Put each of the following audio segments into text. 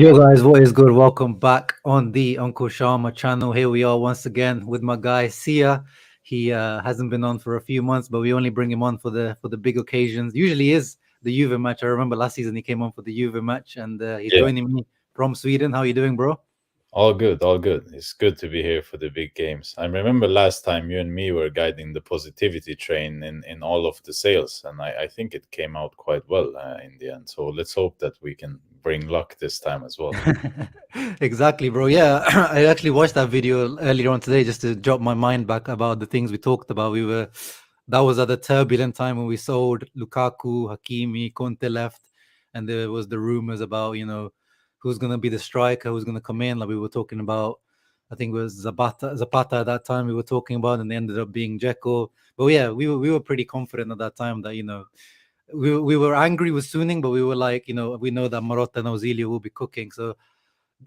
Yo guys, what is good? Welcome back on the Uncle Sharma channel. Here we are once again with my guy Sia. He hasn't been on for a few months, but we only bring him on for the big occasions. Usually is the Juve match. I remember last season he came on for the Juve match, and he's Yeah, joining me from Sweden. How you doing, bro? all good, all good. It's good to be here for the big games. I remember last time you and me were guiding the positivity train in all of the sales, and I think it came out quite well in the end. So let's hope that we can bring luck this time as well. Exactly, bro. Yeah, I actually watched that video earlier on today just to jot my mind back about the things we talked about. That was at the turbulent time when we sold Lukaku, Hakimi, Conte left, and there was the rumors about, who's gonna be the striker, who's gonna come in. Like we were talking about, I think it was Zapata at that time we were talking about, and they ended up being Dzeko. But yeah, we were pretty confident at that time that, we were angry with Suning, but we were like, we know that Morata and Ozilio will be cooking. So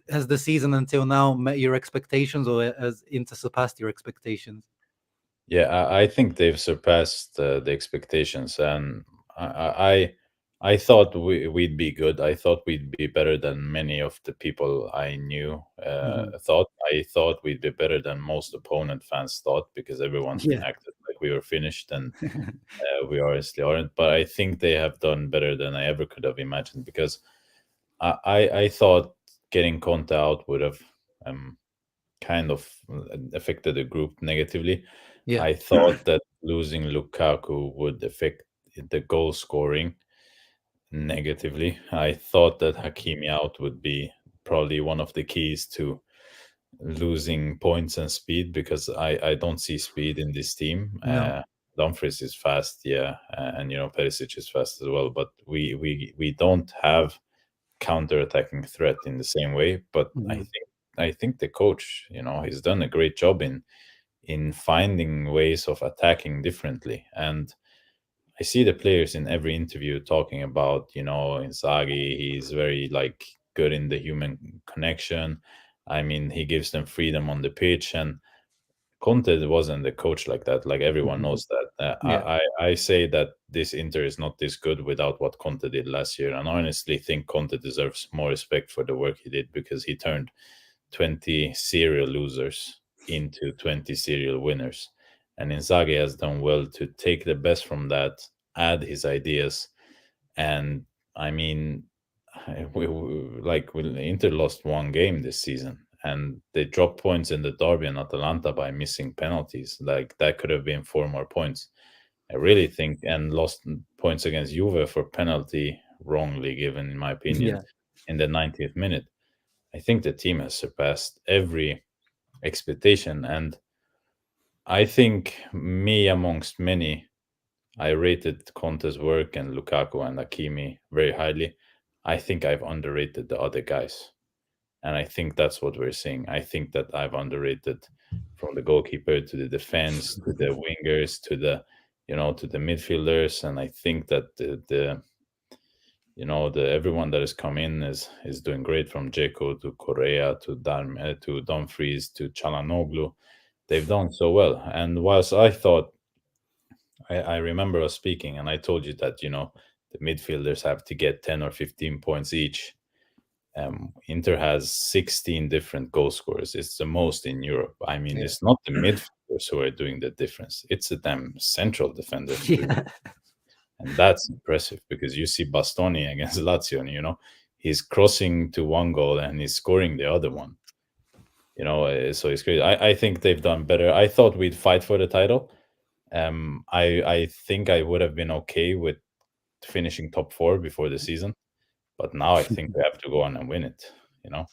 has the season until now met your expectations, or has Inter surpassed your expectations? Yeah, I think they've surpassed the expectations, and I thought we'd be good. I thought we'd be better than many of the people I knew Mhm. thought. I thought we'd be better than most opponent fans thought because everyone Yeah. acted like we were finished, and we honestly aren't. But I think they have done better than I ever could have imagined because I thought getting Conte out would have um, kind of affected the group negatively. Yeah. I thought that losing Lukaku would affect the goal scoring negatively. I thought that Hakimi out would be probably one of the keys to losing points and speed because I don't see speed in this team. No. Dumfries is fast, yeah, and Perisic is fast as well, but we don't have counter-attacking threat in the same way. But Mhm. I think the coach, he's done a great job in finding ways of attacking differently. And I see the players in every interview talking about, Inzaghi, he's very like good in the human connection. I mean, he gives them freedom on the pitch, and Conte wasn't the coach like that. Like everyone Mhm. knows that. Yeah. I say that this Inter is not this good without what Conte did last year, and I honestly think Conte deserves more respect for the work he did because he turned 20 serial losers into 20 serial winners. And Inzaghi has done well to take the best from that, add his ideas, and I mean, Inter lost one game this season, and they dropped points in the derby and Atalanta by missing penalties. Like that could have been 4 more points. I really think, and lost points against Juve for penalty wrongly given, in my opinion, Yeah. in the 90th minute. I think the team has surpassed every expectation, and I think me amongst many, I rated Conte's work and Lukaku and Hakimi very highly. I think I've underrated the other guys, and I think that's what we're seeing. I think that I've underrated from the goalkeeper to the defense to the wingers to the midfielders, and I think that the everyone that has come in is doing great, from Dzeko to Correa to to Dumfries to Calhanoglu. They've done so well. And whilst I thought, I remember us speaking, and I told you that the midfielders have to get 10 or 15 points each. Inter has 16 different goal scorers. It's the most in Europe. I mean, Yeah. it's not the midfielders who are doing the difference. It's the damn central defenders doing Yeah. it. And that's impressive because you see Bastoni against Lazio, and he's crossing to one goal and he's scoring the other one. So it's great. I think they've done better. I thought we'd fight for the title. I think I would have been okay with finishing top four before the season, but now I think we have to go on and win it. You know.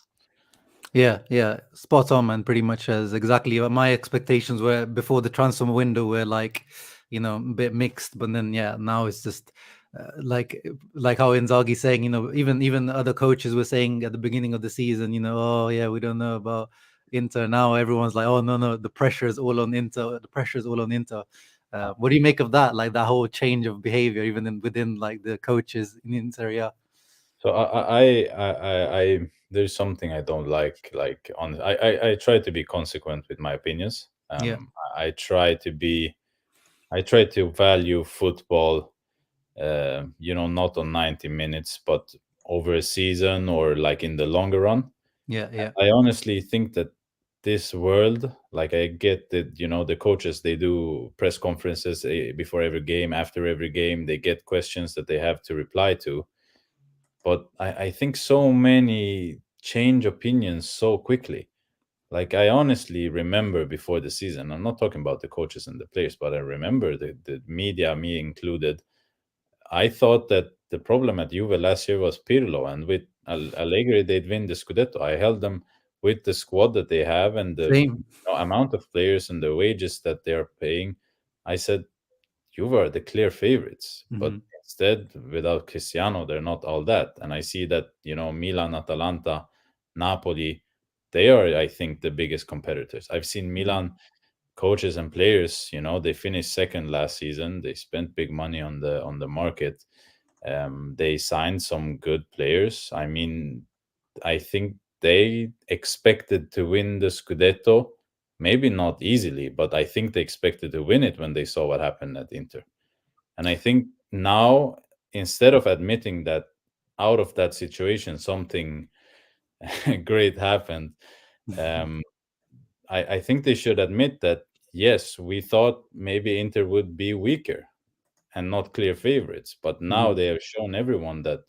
Yeah, yeah, spot on, man. Pretty much as exactly what my expectations were before the transfer window were like, a bit mixed. But then, yeah, now it's just like how Inzaghi saying, even other coaches were saying at the beginning of the season, oh yeah, we don't know about Inter. Now everyone's like, oh no, no, the pressure is all on Inter. The pressure is all on Inter. What do you make of that? Like that whole change of behavior, even within like the coaches in Inter? Yeah, So there's something I don't like. Like on, I try to be consequent with my opinions. yeah, I try to be, I try to value football. Not on 90 minutes, but over a season or like in the longer run. Yeah, yeah. I honestly think that this world, like I get that, the coaches, they do press conferences before every game, after every game, they get questions that they have to reply to. But I think so many change opinions so quickly. Like I honestly remember before the season, I'm not talking about the coaches and the players, but I remember the media, me included, I thought that the problem at Juve last year was Pirlo, and with Allegri, they'd win the Scudetto. I held them with the squad that they have and the Same. amount of players and the wages that they are paying. I said Juve are the clear favorites, but Hmm. instead, without Cristiano, they're not all that. And I see that Milan, Atalanta, Napoli, they are, I think, the biggest competitors. I've seen Milan coaches and players, they finished second last season. They spent big money on the market. They signed some good players. I mean, I think they expected to win the Scudetto, maybe not easily, but I think they expected to win it when they saw what happened at Inter. And I think now, instead of admitting that out of that situation something great happened, um, I think they should admit that yes, we thought maybe Inter would be weaker and not clear favorites, but now Hmm. they have shown everyone that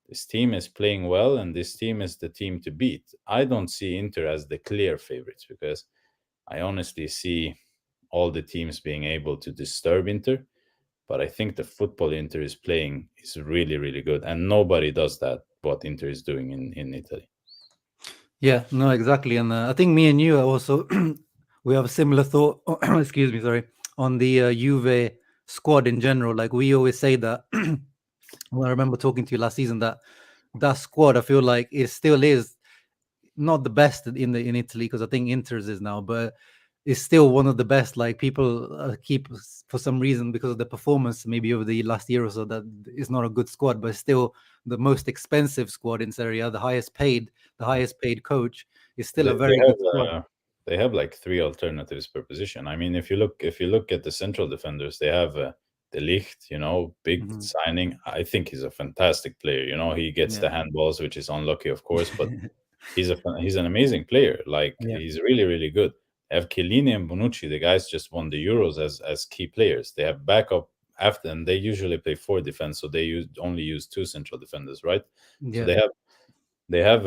this team is playing well and this team is the team to beat. I don't see Inter as the clear favorites because I honestly see all the teams being able to disturb Inter, but I think the football Inter is playing is really, really good, and nobody does that what Inter is doing in Italy. Yeah, no, exactly. And I think me and you are also we have a similar thought. Excuse me, sorry, on the Juve squad in general. Like we always say that. Well, I remember talking to you last season that that squad, I feel like it still is not the best in Italy because I think Inter's is now, but it's still one of the best. Like people keep for some reason because of the performance maybe over the last year or so that it's not a good squad, but it's still the most expensive squad in Serie A, the highest paid coach is still a They very have good squad. they have like three alternatives per position. I mean, if you look at the central defenders, they have the Ligt, big Hmm. signing. I think he's a fantastic player. He gets Yeah, the handballs, which is unlucky, of course, but he's an amazing player. Like yeah, he's really really good. They have Chiellini and Bonucci. The guys just won the Euros as key players. They have backup after, and they usually play four defense, so they only use two central defenders, right? So yeah, they have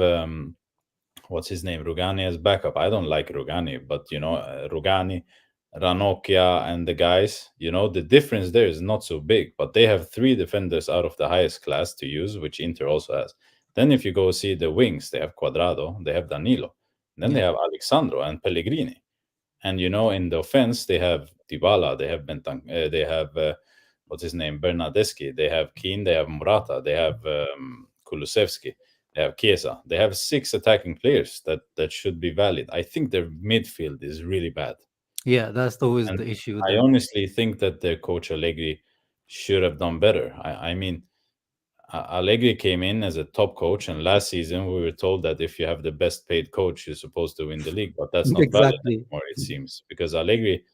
what's his name, Rugani as backup. I don't like Rugani, but Rugani, Ranocchia, and the guys, the difference there is not so big. But they have three defenders out of the highest class to use, which Inter also has. Then if you go see the wings, they have Quadrado, they have Danilo, then they yeah, have Alexandro and Pellegrini. And in the offense, they have Dybala, they have they have what's his name, Bernardeschi, they have Keane, they have Morata, they have Kulusevski, they have Chiesa. They have six attacking players that should be valid. I think their midfield is really bad, yeah. That's always and the issue with I them. honestly think that their coach Allegri should have done better. I mean, Allegri came in as a top coach, and last season we were told that if you have the best paid coach, you're supposed to win the league. But that's not valid Exactly. anymore, it seems, because Allegri.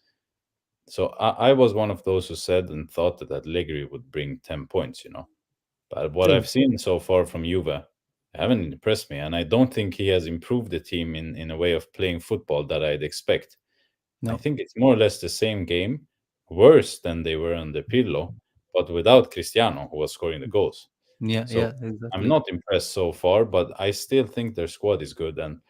So I was one of those who said and thought that Allegri would bring 10 points. But what Same. I've seen so far from Juve haven't impressed me, and I don't think he has improved the team in a way of playing football that I'd expect. I No. think it's more or less the same game, worse than they were under Pirlo, but without Cristiano, who was scoring the goals. Yeah, So yeah, I'm exactly. not impressed so far, but I still think their squad is good. And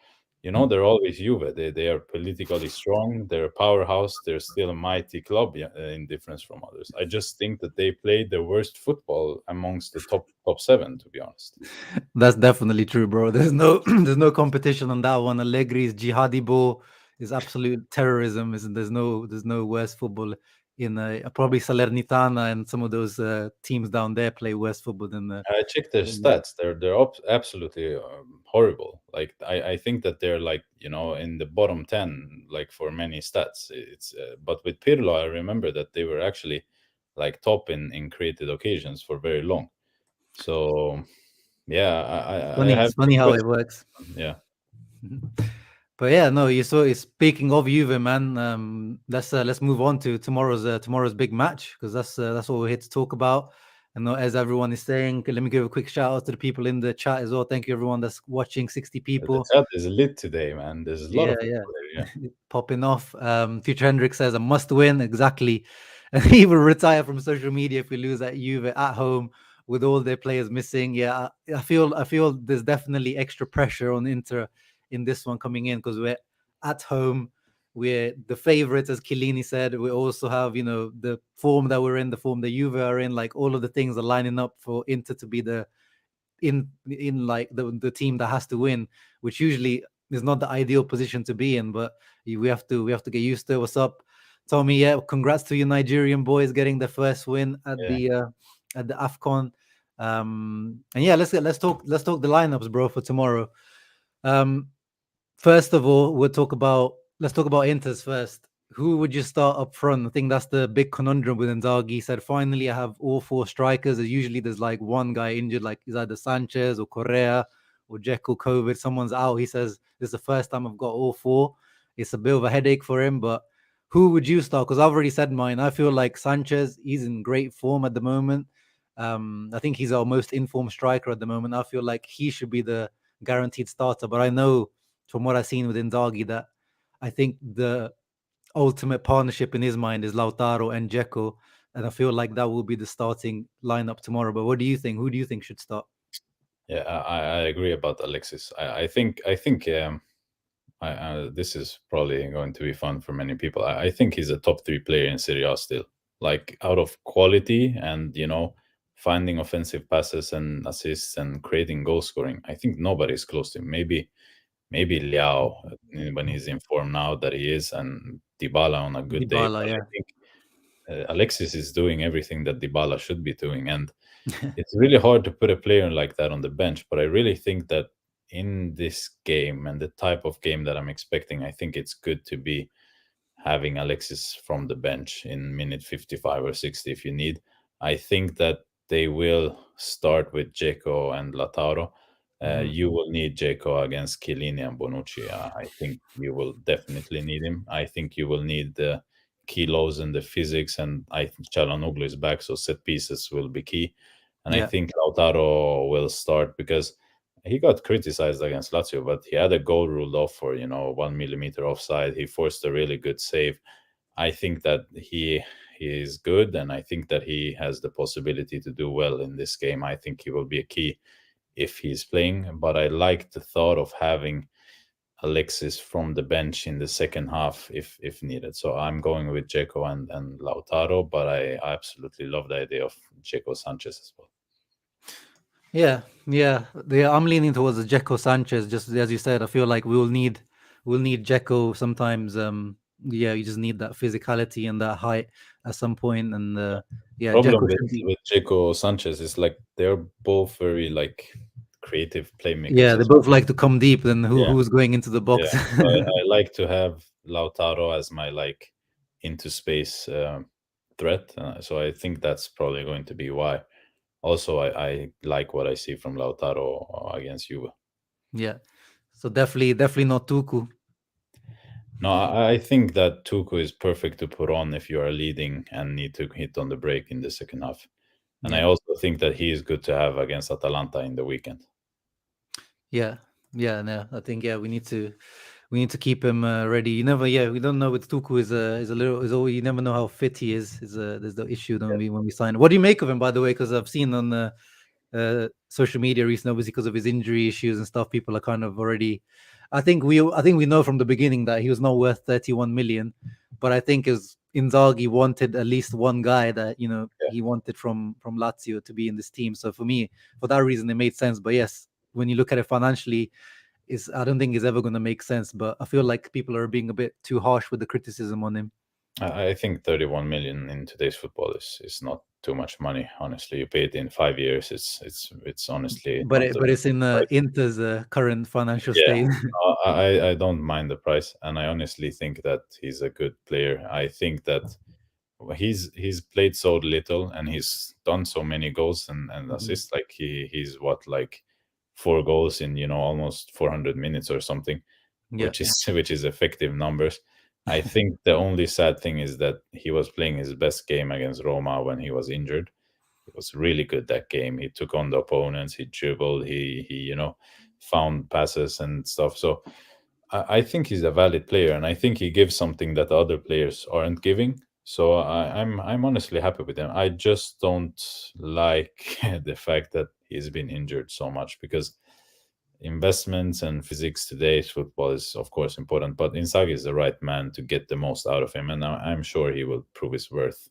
they're always Juve. They are politically strong. They're a powerhouse. They're still a mighty club, yeah, in difference from others. I just think that they played the worst football amongst the top seven, to be honest. That's definitely true, bro. There's no there's no competition on that one. Allegri's jihadi ball is absolute terrorism. Isn't there's no worse football in probably Salernitana and some of those teams down there play worse football than I checked their the stats. They're absolutely horrible. Like I think that they're like in the bottom 10, like for many stats. It's but with Pirlo, I remember that they were actually like top in created occasions for very long. So yeah, I have It's funny some how it questions. works. Yeah, But yeah, no, you saw. Speaking of Juve, man, let's move on to tomorrow's big match because that's what we're here to talk about. And as everyone is saying, let me give a quick shout out to the people in the chat as well. Thank you, everyone that's watching. 60 The people. chat is lit today, man. There's a lot Yeah, of yeah. people there. Popping off. Future Hendrik says a must win. Exactly. And he will retire from social media if we lose at Juve at home with all their players missing. Yeah, I feel there's definitely extra pressure on Inter in this one coming in because we're at home. We're the favorites, as Chiellini said. We also have, the form that we're in, the form that Juve are in. Like all of the things are lining up for Inter to be in like the team that has to win, which usually is not the ideal position to be in, but we have to get used to it. What's up, Tommy? Yeah, congrats to you Nigerian boys getting the first win Yeah. at the AFCON. And yeah, let's talk the lineups, bro, for tomorrow. Um, First of all, let's talk about Inters first. Who would you start up front? I think that's the big conundrum with Inzaghi. He said, finally, I have all four strikers. Usually there's like one guy injured, like is either Sanchez or Correa or Dzeko COVID. Someone's out. He says, this is the first time I've got all four. It's a bit of a headache for him, but who would you start? Because I've already said mine. I feel like Sanchez, he's in great form at the moment. I think he's our most informed striker at the moment. I feel like he should be the guaranteed starter, but I know from what I've seen with Inzaghi that I think the ultimate partnership in his mind is Lautaro and Dzeko, and I feel like that will be the starting lineup tomorrow. But what do you think? Who do you think should start? Yeah, I agree about Alexis. I think this is probably going to be fun for many people. I think he's a top three player in Serie A still, like out of quality and finding offensive passes and assists and creating goal scoring. I think nobody is close to him. Maybe Liao when he's in form now that he is, and Dybala on a good day. Dybala, But I yeah. think Alexis is doing everything that Dybala should be doing, and it's really hard to put a player like that on the bench. But I really think that in this game and the type of game that I'm expecting, I think it's good to be having Alexis from the bench in minute 55 or 60 if you need. I think that they will start with Dzeko and Lautaro. Mhm. You will need Dzeko against Chiellini and Bonucci. I think you will definitely need him. I think you will need the kilos and the physics, and I think Calhanoglu is back, so set pieces will be key. And I Yeah. think Lautaro will start because he got criticized against Lazio, but he had a goal ruled off for 1 millimeter offside. He forced a really good save. I think that he is good, and I think that he has the possibility to do well in this game. I think he will be a key if he's playing. But I like the thought of having Alexis from the bench in the second half if needed. So I'm going with Dzeko and Lautaro, but I absolutely love the idea of Dzeko Sanchez as well. Yeah. I'm leaning towards the Dzeko Sanchez. Just as you said, I feel like we'll need Dzeko sometimes. Yeah, you just need that physicality and that height at some point, and yeah, Problem Dzeko with should be. with Dzeko Sanchez is like they're both very like creative playmakers Yeah, they as both like to come deep. Then well. who's going into the Yeah, box? so I like to have Lautaro as my like into space threat. So I think that's probably going to be why. Also, I like what I see from Lautaro against Juve. Yeah. So definitely not Tuku. No, I think that Tuku is perfect to put on if you are leading and need to hit on the break in the second half. And I Yeah. also think that he is good to have against Atalanta in the weekend. Yeah. Yeah. No, I think we need to keep him ready. We don't know with Tuku is a little is always you never know how fit he is. There's the issue when we sign him. What do you make of him, by the way? Because I've seen on the social media recently, obviously because of his injury issues and stuff, people are kind of already. I think we know from the beginning that he was not worth 31 million, but I think as Inzaghi wanted at least one guy that Yeah. he wanted from Lazio to be in this team. So for me, for that reason, it made sense. But yes, when you look at it financially, is I don't think it's ever going to make sense. But I feel like people are being a bit too harsh with the criticism on him. I think 31 million in today's football is not too much money. Honestly, you pay it in 5 years. It's honestly But not it, the but it's in price. Inter's current financial Yeah, state. I don't mind the price, and I honestly think that he's a good player. I think that he's played so little and he's done so many goals and Mhm. assists. Like he's what like 4 goals in almost 400 minutes or something, Yeah. which is which is effective numbers. I think the only sad thing is that he was playing his best game against Roma when he was injured, was really good that game. He took on the opponents, he dribbled, he found passes and stuff. So I think he's a valid player, and I think he gives something that the other players aren't giving. So I'm honestly happy with him. I just don't like the fact that he's been injured so much, because investments and physics today's football is of course important, but Inzaghi is the right man to get the most out of him, and I'm sure he will prove his worth.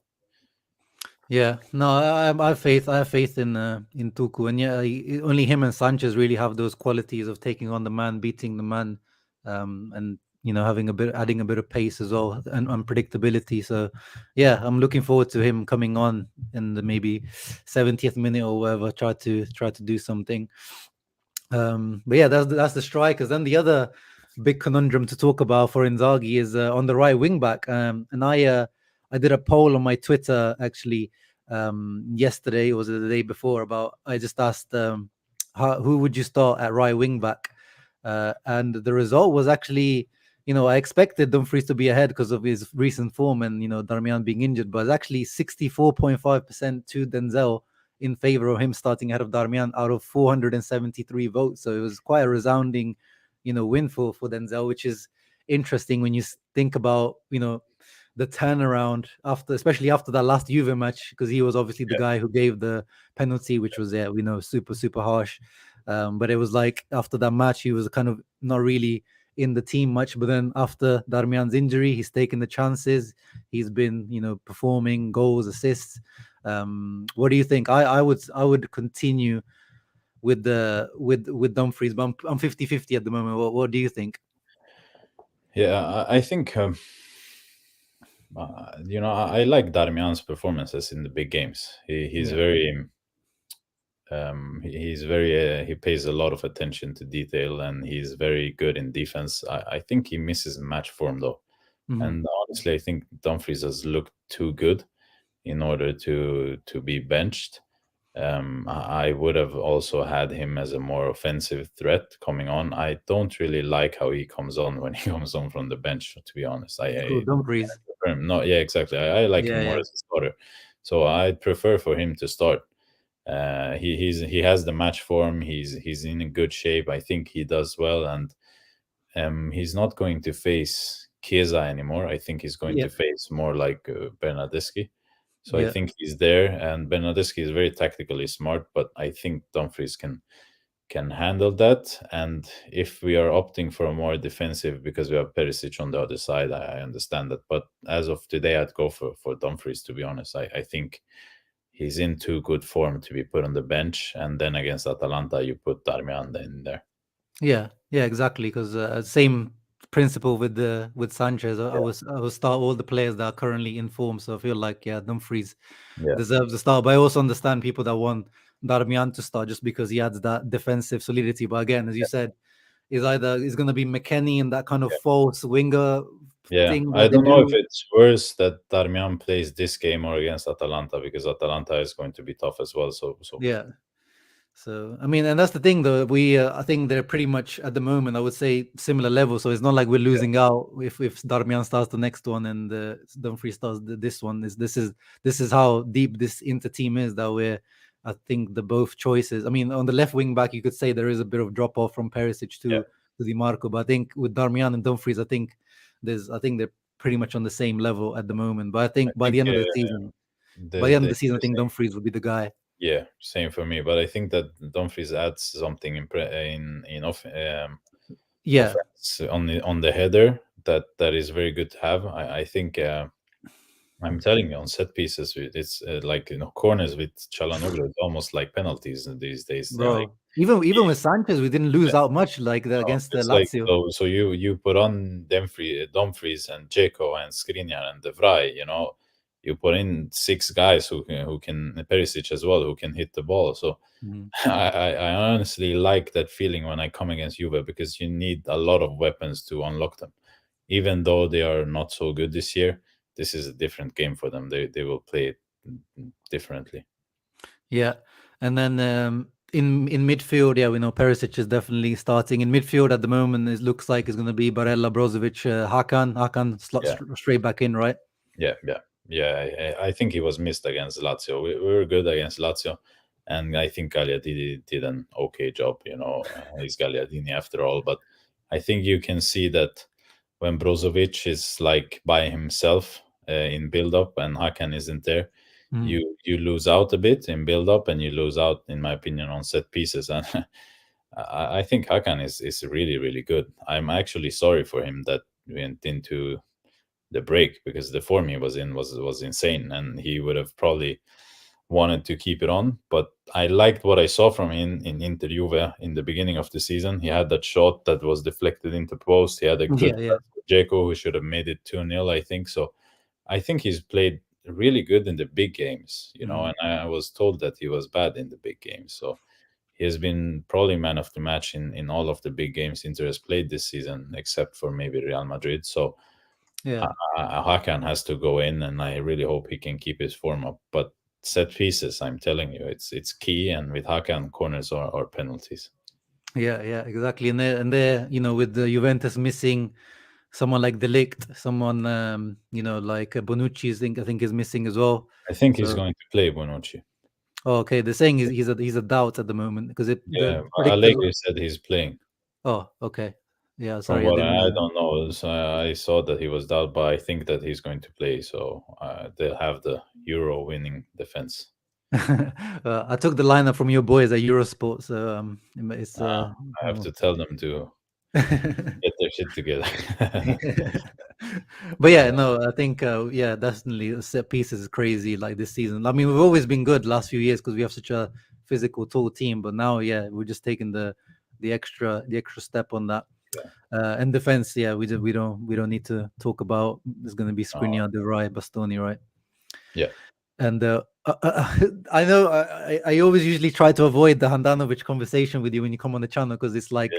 Yeah, no, I have faith. I have faith in Tuku, and yeah, only him and Sanchez really have those qualities of taking on the man, beating the man, and having adding a bit of pace as well and unpredictability. So, yeah, I'm looking forward to him coming on in the maybe 70th minute or whatever. Try to do something. But yeah, that's the strikers. Then the other big conundrum to talk about for Inzaghi is on the right wing back. And I did a poll on my Twitter actually yesterday, or was it the day before? About I just asked who would you start at right wing back, and the result was actually. I expected Dumfries to be ahead because of his recent form and Darmian being injured, but it's actually 64.5% to Denzel in favor of him starting ahead of Darmian out of 473 votes. So it was quite a resounding, win for Denzel, which is interesting when you think about, the turnaround after, especially after that last Juve match, because he was obviously the guy who gave the penalty, which was, we know, super, super harsh. But it was like after that match, he was kind of not really in the team much. But then after Darmian's injury, he's taken the chances. He's been, performing goals, assists. What do you think? I would continue with Dumfries, but I'm 50-50 at the moment. What do you think? Yeah, I think I like Darmian's performances in the big games. He's Yeah. very he's very he pays a lot of attention to detail, and he's very good in defense. I think he misses match form though, Mhm. and honestly, I think Dumfries has looked too good in order to be benched. I would have also had him as a more offensive threat coming on. I don't really like how he comes on when he comes on from the bench. To be honest, Cool, Dumfries. prefer him. No, yeah, exactly. I like him Yeah, more yeah, as a starter, so I prefer for him to start. He has the match form. He's in a good shape. I think he does well, and he's not going to face Chiesa anymore. I think he's going yeah, to face more like Bernardeschi. So I yeah, think he's there, and Bernardeschi is very tactically smart, but I think Dumfries can handle that. And if we are opting for a more defensive because we have Perisic on the other side, I understand that. But as of today, I'd go for Dumfries, to be honest. I think he's in too good form to be put on the bench. And then against Atalanta, you put Darmian in there. yeah, exactly. Because same principle with Sanchez. I will start all the players that are currently in form. So I feel like Dumfries Yeah, deserves to start. But I also understand people that want Darmian to start just because he adds that defensive solidity. But again, as you said, is going to be McKennie and that kind of yeah. false winger Yeah, thing I that they don't know if do. it's worse that Darmian plays this game or against Atalanta, because Atalanta is going to be tough as well. So Yeah. So I mean, and that's the thing, though. I think they're pretty much at the moment, I would say, similar level. So it's not like we're losing out if Darmian starts the next one and Dumfries starts this one. This is how deep this inter team is that we're. I think the both choices. I mean, on the left wing back, you could say there is a bit of drop off from Perisic yeah, to Di Marco, but I think with Darmian and Dumfries, I think they're pretty much on the same level at the moment. But I I think think by the end of the the season, I think interesting, Dumfries would be the guy. yeah, same for me. But I think that Dumfries adds something Yeah, offense on the header that is very good to have. I think I'm telling you, on set pieces, it's like corners with Calhanoglu. It's almost like penalties these days. Like bro. Even with Sanchez, we didn't lose out much like no, against the it's like Lazio. so you put on Dumfries and Dzeko and Skriniar and Vrij, you put in six guys who can Perisic as well, who can hit the ball. So Mhm. I honestly like that feeling when I come against Juve, because you need a lot of weapons to unlock them. Even though they are not so good this year, this is a different game for them. They will play it differently. Yeah, and then in midfield, yeah, we know Perisic is definitely starting in midfield at the moment. It looks like it's going to be Barella, Brozovic, Hakan Yeah, straight back in, right? yeah, yeah. Yeah, I think he was missed against Lazio. We were good against Lazio, and I think Gagliardini did an okay job. He's Gagliardini after all. But I think you can see that when Brozovic is like by himself in build up and Hakan isn't there, Mm. you lose out a bit in build up, and you lose out, in my opinion, on set pieces. And I think Hakan is really really good. I'm actually sorry for him that went into the break, because the form he was in was insane, and he would have probably wanted to keep it on. But I liked what I saw from him in Inter Juve in the beginning of the season. He had that shot that was deflected into post. He had a good Yeah, yeah. pass for Dzeko, who should have made it 2-0, I think. So I think he's played really good in the big games, Mm. and I was told that he was bad in the big games. So he has been probably man of the match in all of the big games Inter has played this season, except for maybe Real Madrid. So Yeah. Hakan has to go in, and I really hope he can keep his form up. But set pieces, I'm telling you, it's key. And with Hakan, corners or penalties. Yeah, yeah, exactly. And they're with the Juventus missing someone like De Ligt, someone like Bonucci, I think is missing as well. I think he's So going to play Bonucci. okay, they're saying he's a doubt at the moment because the Yeah, predict. Allegri said he's playing. Oh, okay. Yeah, From sorry, I what didn't I know that. don't know, so I saw that he was out, but I think that he's going to play. So they'll have the Euro winning defense. I took the lineup from your boys at Eurosport, so it's I have to tell them to get their shit together. but yeah, Yeah, no, I think yeah, definitely set pieces is crazy like this season. I mean, we've always been good last few years because we have such a physical, tall team. But now, yeah, we're just taking the extra step on that. yeah, And defense, yeah, we don't need to talk about. There's going to be uh, Skriniar, Vrij, Bastoni, right? yeah, And I know I always usually try to avoid the Handanovic conversation with you when you come on the channel because it's like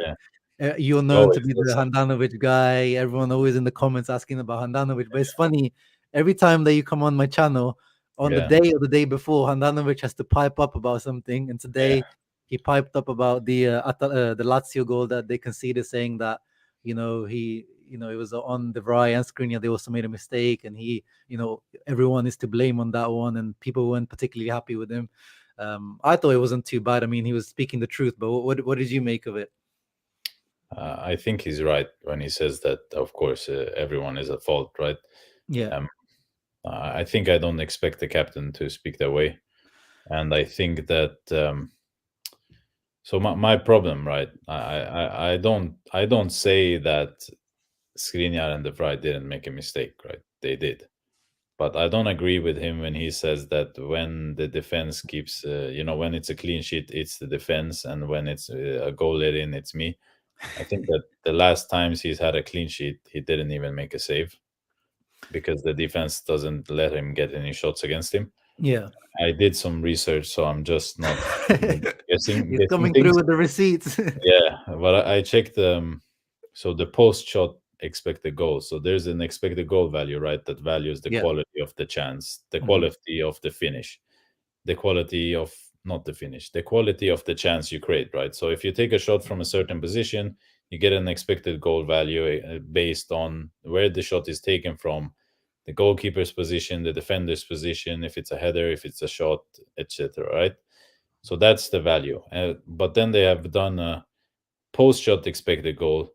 yeah. you're You known to always be the listen. Handanovic guy. Everyone always in the comments asking about Handanovic. But it's funny, every time that you come on my channel, on the Yeah, day or the day before, Handanovic has to pipe up about something. And yeah. today he piped up about the Lazio goal that they conceded, saying that it was on the Vrij and Skriniar. They also made a mistake, and everyone is to blame on that one, and people weren't particularly happy with him. I thought it wasn't too bad. I mean, he was speaking the truth. But what did you make of it? I think he's right when he says that. Of course, everyone is at fault, right? Yeah. Um, I think I don't expect the captain to speak that way, and I think that. So my problem, right? I don't say that Skriniar and the Vrij didn't make a mistake, right? They did. But I don't agree with him when he says that when the defense keeps, when it's a clean sheet, it's the defense, and when it's a goal let in, it's me. I think that the last times he's had a clean sheet, he didn't even make a save because the defense doesn't let him get any shots against him. Yeah. I did some research, so I'm just not guessing He's guessing coming things. through with the receipts. Yeah, but I checked so the post shot expected goal. So there's an expected goal value, right? That values the Yeah. quality of the chance, the Mhm. quality of the finish, the quality of not the finish, the quality of the chance you create, right? So if you take a shot from a certain position, you get an expected goal value based on where the shot is taken from, the goalkeeper's position, the defender's position, if it's a header, if it's a shot, etc. Right? So that's the value. But then they have done a post shot expected goal.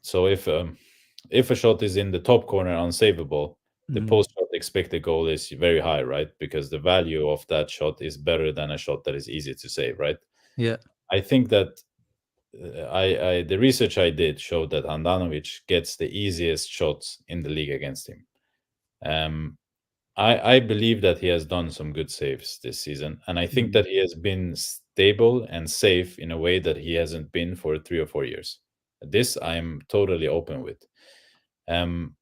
So if a shot is in the top corner unsavable, the Mhm. post shot expected goal is very high, right? Because the value of that shot is better than a shot that is easy to save, right? Yeah. I think that I the research I did showed that Handanovic gets the easiest shots in the league against him. Um, I believe that he has done some good saves this season, and I think Mhm. that he has been stable and safe in a way that he hasn't been for 3 or 4 years. This I'm totally open with. Um,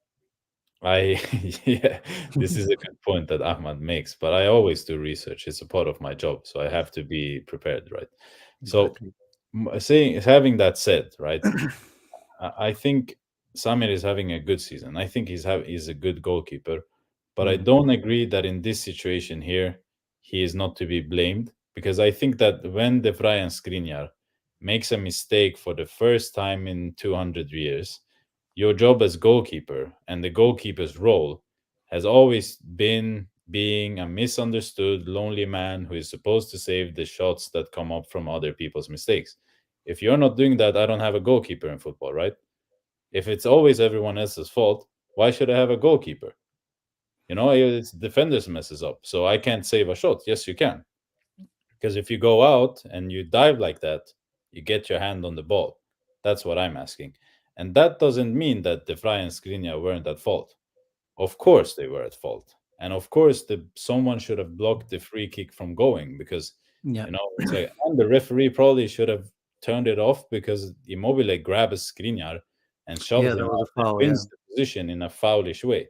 I yeah, this is a good point that Ahmad makes, but I always do research. It's a part of my job, so I have to be prepared, right? So, Exactly. saying having that said, right, I think Samir is having a good season. I think he's a good goalkeeper, but I Mm. don't agree that in this situation here he is not to be blamed, because I think that when De Vrij and Skriniar makes a mistake for the first time in 200 years, your job as goalkeeper and the goalkeeper's role has always been being a misunderstood, lonely man who is supposed to save the shots that come up from other people's mistakes. If you're not doing that, I don't have a goalkeeper in football, right? If it's always everyone else's fault, why should I have a goalkeeper? It's defenders messes up, so I can't save a shot. Yes, you can. Because if you go out and you dive like that, you get your hand on the ball. That's what I'm asking. And that doesn't mean that De Vrij and Skriniar weren't at fault. Of course they were at fault. And of course someone should have blocked the free kick from going because Yeah. it's like, and the referee probably should have turned it off because Immobile grabs Skriniar and shoves Yeah, him that was out a and foul. Yeah. wins the position in a foulish way.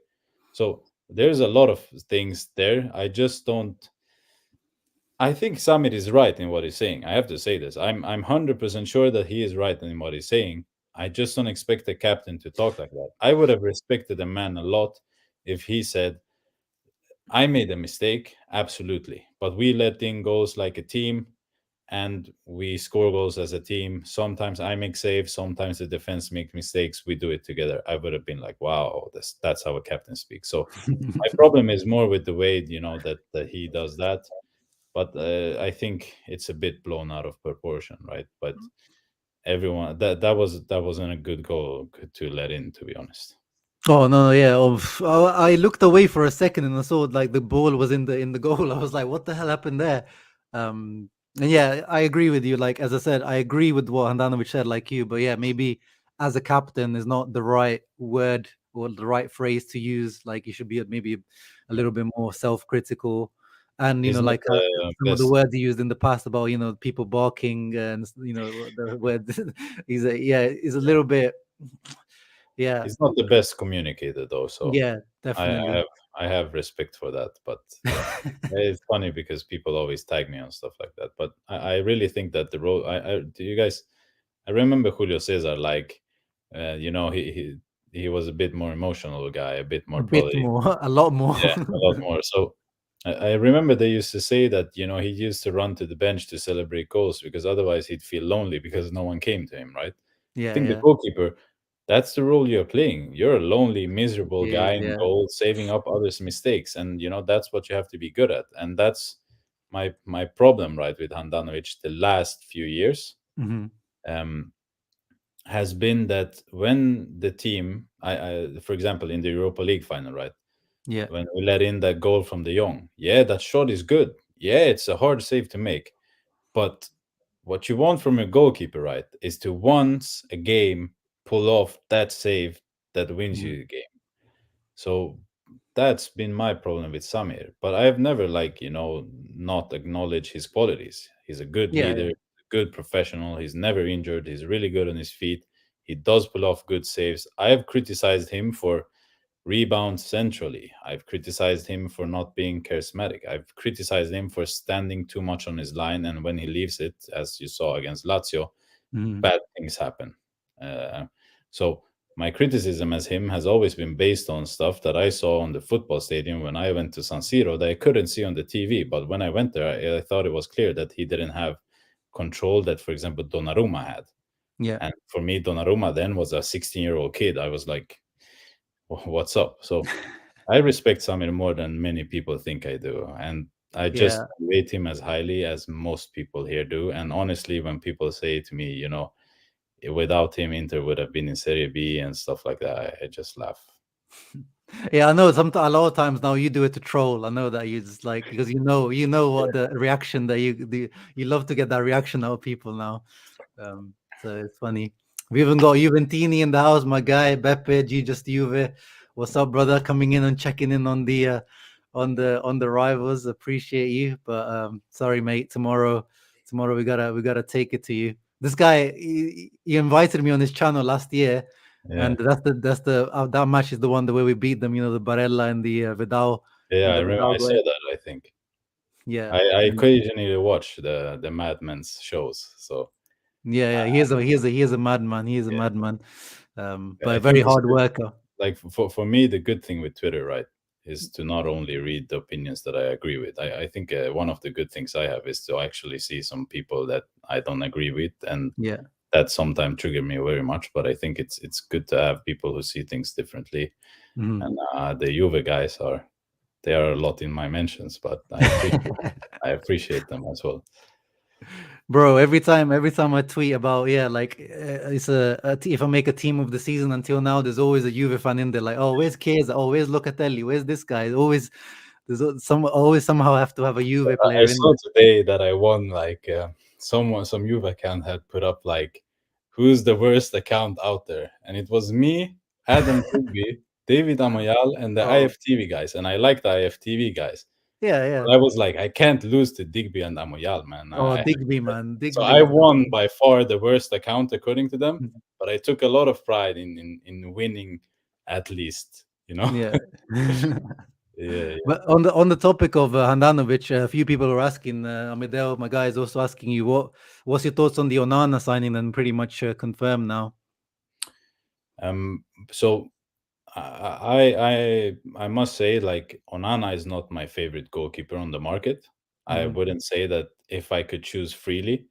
So there's a lot of things there. I think Samir is right in what he's saying. I have to say this. I'm 100% sure that he is right in what he's saying. I just don't expect a captain to talk like that. I would have respected a man a lot if he said, I made a mistake, absolutely. But we let in goals like a team and we score goals as a team. Sometimes I make saves, sometimes the defense make mistakes. We do it together. I would have been like, wow, that's how a captain speaks. So my problem is more with the way, that he does that. But I think it's a bit blown out of proportion, right? But everyone that wasn't a good goal to let in, to be honest. Oh no, yeah. I looked away for a second and I saw like the ball was in the goal. I was like, what the hell happened there? And yeah, I agree with you. Like as I said, I agree with what Handanovic said, like you. But yeah, maybe as a captain is not the right word or the right phrase to use. Like you should be maybe a little bit more self-critical. And He's not like the some of the best. words he used in the past about people barking and the word he's a little bit yeah. He's not the best communicator though, so Yeah, I, I definitely. have I have respect for that. But yeah, it's funny because people always tag me on stuff like that. But I really think that the role. Do you guys? I remember Julio Cesar. Like, he was a bit more emotional guy, a bit A more bit probably. more, a lot more. Yeah, a lot more. So I remember they used to say that he used to run to the bench to celebrate goals because otherwise he'd feel lonely because no one came to him, right? I Yeah, think the yeah. goalkeeper, that's the role you're playing. You're a lonely, miserable He is, guy in yeah. goal, saving up others' mistakes, and that's what you have to be good at. And that's my problem, right, with Handanovic the last few years. Mhm. Um, has been that when the team, for example, in the Europa League final, right, Yeah. when we let in that goal from De Jong. Yeah, that shot is good. Yeah, it's a hard save to make. But what you want from a goalkeeper, right, is to once a game pull off that save that wins Mhm. you the game. So that's been my problem with Samir. But I've never not acknowledged his qualities. He's a good Yeah, leader, yeah. a good professional. He's never injured. He's really good on his feet. He does pull off good saves. I have criticized him for rebound centrally. I've criticized him for not being charismatic. I've criticized him for standing too much on his line, and when he leaves it, as you saw against Lazio, Mhm. bad things happen. Uh, so my criticism as him has always been based on stuff that I saw on the football stadium when I went to San Siro that I couldn't see on the TV. But when I went there, I thought it was clear that he didn't have control that, for example, Donnarumma had. Yeah. And for me, Donnarumma then was a 16-year-old kid. I was like, what's up? So I respect Samir more than many people think I do, and I just Yeah. rate him as highly as most people here do. And honestly, when people say to me, without him, Inter would have been in Serie B and stuff like that, I just laugh. Yeah, I know a lot of times now you do it to troll. I know that you just like because you know what the reaction that you love to get that reaction out of people now. So it's funny. We even got Juventini in the house, my guy Beppe G just Juve. What's up, brother? Coming in and checking in on the rivals. Appreciate you, but sorry, mate. Tomorrow we gotta take it to you. This guy he invited me on his channel last year, Yeah, and that match is the one the way we beat them. The Barella and the Vidal yeah, and the Vidal I goal. saw that. I think Yeah, I and occasionally watch the Madmen's shows, so yeah. He is a madman. He is a madman, but I a very think it's hard good. worker. Like for me, the good thing with Twitter, right, is to not only read the opinions that I agree with. I think one of the good things I have is to actually see some people that I don't agree with, and Yeah. that sometimes trigger me very much. But I think it's good to have people who see things differently. Mhm. And the Juve guys are they are a lot in my mentions, but I appreciate them as well. Bro, every time I tweet about, yeah, like it's if I make a team of the season until now, there's always a Juve fan in there. Like, oh, where's Chiesa? Oh, where's Locatelli? Where's this guy? Always some always somehow have to have a Juve I player in saw there. today that I won like some Juve account had put up like who's the worst account out there, and it was me, Adam Digby, David Amoyal, and the Oh, IFTV guys, and I like the IFTV guys. yeah, yeah. But I was like, I can't lose to Digby and Amoyal, man. Oh, Digby, man, So Digby I is won by far the worst account according to them, Mhm. but I took a lot of pride in winning at least, you know. Yeah. Yeah, But on the topic of Handanovic, a few people are asking. Amedeo, my guy, is also asking you what's your thoughts on the Onana signing and pretty much confirmed now. So I must say, like, Onana is not my favorite goalkeeper on the market. I Hmm. wouldn't say that if I could choose freely,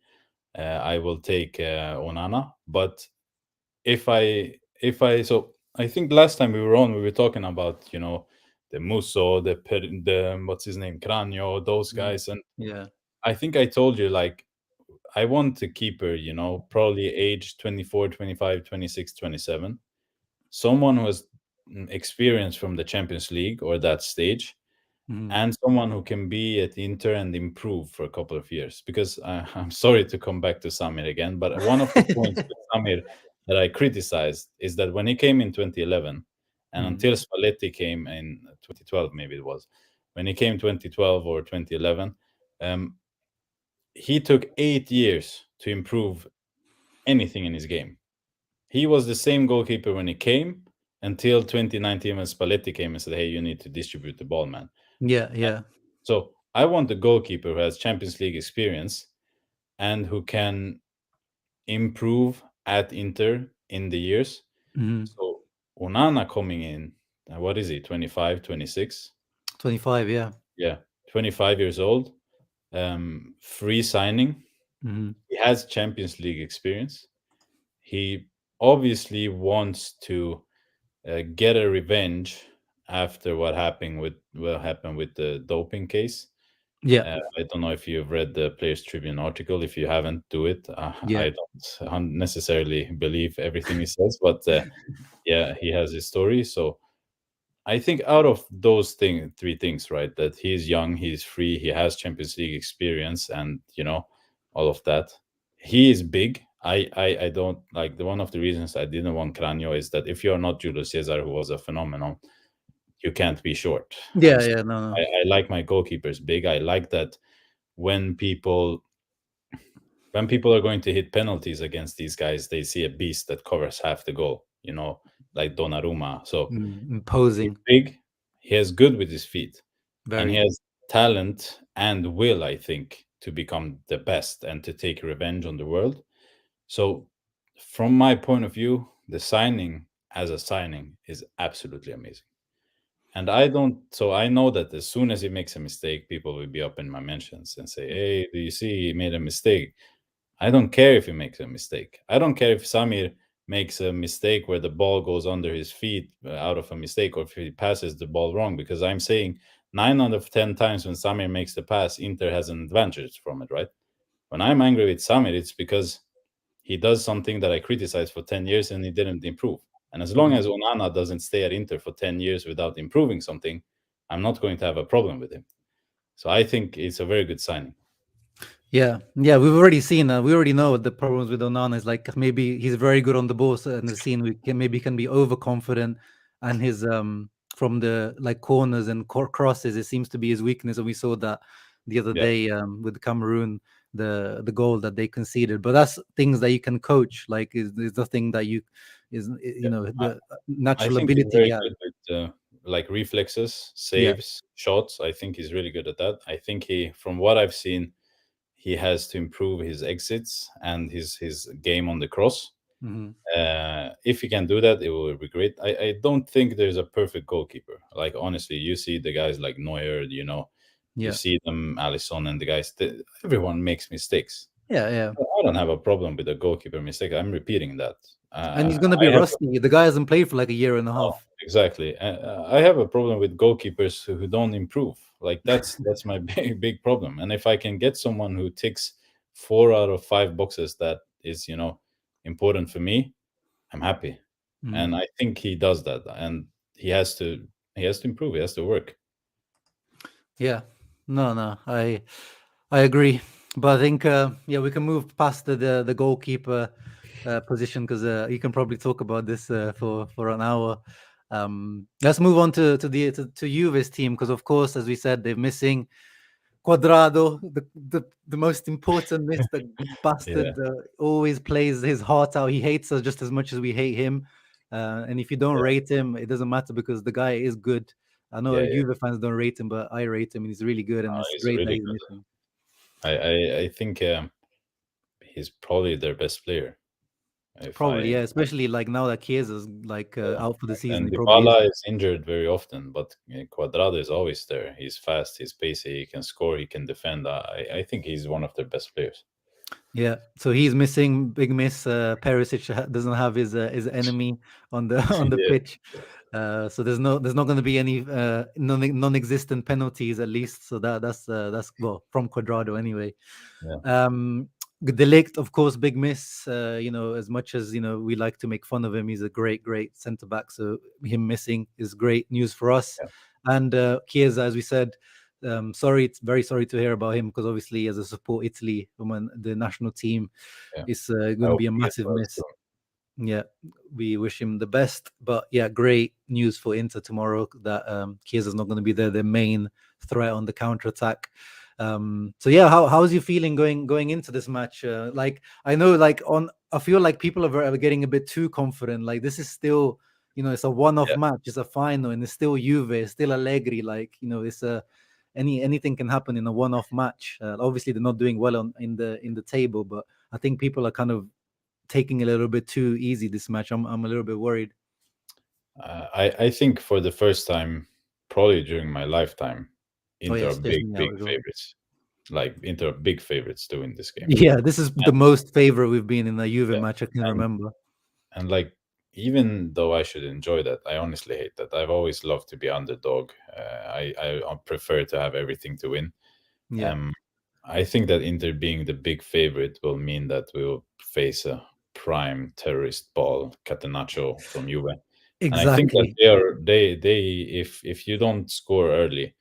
I will take Onana. But if I so I think last time we were on, we were talking about the Musso, the what's his name, Cranio, those Hmm. guys, and Yeah. I think I told you like I want a keeper, probably age 24, 25, 26, 27, someone who has experience from the Champions League or that stage, Hmm. and someone who can be at Inter and improve for a couple of years. Because I'm sorry to come back to Samir again, but one of the points with Samir that I criticized is that when he came in 2011 and Hmm. until Spalletti came in 2012, maybe it was, when he came 2012 or 2011, um, he took 8 years to improve anything in his game. He was the same goalkeeper when he came until 2019 when Spalletti came and said, "Hey, you need to distribute the ball, man." Yeah. Yeah. So I want a goalkeeper who has Champions League experience and who can improve at Inter in the years. Hmm. So Onana coming in, what is he, 25, 26? 25. Yeah. Yeah, 25 years old, free signing. Hmm. He has Champions League experience. He obviously wants to get a revenge after what happened with the doping case. Yeah. I don't know if you've read the Players Tribune article. If you haven't, do it. Yeah. I don't necessarily believe everything he says, but yeah, he has his story. So I think out of those three things, right, that he's young, he's free, he has Champions League experience, and all of that. He is big. I don't like the one of the reasons I didn't want Cranio is that if you're not Julius Caesar, who was a phenomenon, you can't be short. I'm Yeah. sorry. Yeah. No. No. I like my goalkeepers big. I like that when people when people are going to hit penalties against these guys, they see a beast that covers half the goal, like Donnarumma. So he's Imposing. big, he has good with his feet, and he Very. has talent and will, I think, to become the best and to take revenge on the world. So, from my point of view, the signing as a signing is absolutely amazing. And so I know that as soon as he makes a mistake, people will be up in my mentions and say, "Hey, do you see he made a mistake?" I don't care if he makes a mistake. I don't care if Samir makes a mistake where the ball goes under his feet out of a mistake, or if he passes the ball wrong, because I'm saying 9 out of 10 times when Samir makes the pass, Inter has an advantage from it, right? When I'm angry with Samir, it's because he does something that I criticized for 10 years and he didn't improve. And as long Mhm. as Onana doesn't stay at Inter for 10 years without improving something, I'm not going to have a problem with him. So I think it's a very good signing. Yeah, yeah, we've already seen. We already know the problems with Onana is like maybe he's very good on the ball, so in the scene we can maybe can be overconfident, and his from the like corners and crosses, it seems to be his weakness, and we saw that the other Yeah. day with Cameroon, the goal that they conceded. But that's things that you can coach. Like is the thing that you is Yeah. the I natural think he's ability. very Yeah, good with like reflexes, yeah, saves, shots. I think he's really good at that. I think from what I've seen, he has to improve his exits and his game on the cross. hmm, If he can do that, it will be great. I don't think there's a perfect goalkeeper. Like honestly, you see the guys like Neuer, you yeah, see them, Allison and the guys. Everyone makes mistakes. Yeah, yeah. I don't have a problem with the goalkeeper mistake. I'm repeating that. And he's gonna be I have rusty. The guy hasn't played for like a year and a no, half. exactly. I have a problem with goalkeepers who don't improve. Like that's my big problem. And if I can get someone who ticks 4 out of 5 boxes that is important for me, I'm happy. Mm. And I think he does that. And he has to he has to improve. He has to work. Yeah. No, no. I agree. But I think yeah, we can move past the goalkeeper position because you can probably talk about this for an hour. Let's move on to Juve's team because of course, as we said, they're missing Quadrado, the most important miss. The Yeah, bastard always plays his heart out. He hates us just as much as we hate him. And if you don't yeah, rate him, it doesn't matter because the guy is good. I know yeah. Juve fans don't rate him, but I rate him, and he's really good. And it's He's great that really he's good. missing. I think he's probably their best player. If Probably, I yeah. Especially like now that Chiesa's like Yeah. out for the season, And he probably is. Dybala is injured very often, but Cuadrado is always there. He's fast, he's pacey, he can score, he can defend. I think he's one of their best players. Yeah, so he's missing. Big miss. Perisic doesn't have his enemy on the on the Yeah, pitch, so there's not going to be any non-existent penalties at least. So that's well from Quadrado anyway. yeah, Um, Delict, of course, big miss. As much as we like to make fun of him, he's a great centre back. So him missing is great news for us. yeah, And Chiesa, as we said, sorry, it's very sorry to hear about him because obviously, as a support Italy woman, the national team, yeah. it's I going to hope be a he gets massive well miss. soon. Yeah, we wish him the best. But yeah, great news for Inter tomorrow that Chiesa's not going to be their main threat on the counter attack. So yeah, how's you feeling going into this match? Like I know, like I feel like people are getting a bit too confident. Like this is still, it's a one-off Yeah. match, it's a final, and it's still Juve, it's still Allegri. Like it's a anything can happen in a one-off match. Obviously, they're not doing well in the table, but I think people are kind of taking a little bit too easy this match. I'm a little bit worried. I think for the first time, probably during my lifetime, Oh yeah, Inter are stress big, me big out as well. favorites. Like Inter are big favorites to win this game. Yeah, this is the most favorite we've been in a Juve Yeah. match I can And remember. like even though I should enjoy that, I honestly hate that. I've always loved to be underdog. I prefer to have everything to win. Yeah, Um, I think that Inter being the big favorite will mean that we will face a prime terrorist ball, Catenaccio from Juve, and I think that exactly. they if you don't score early,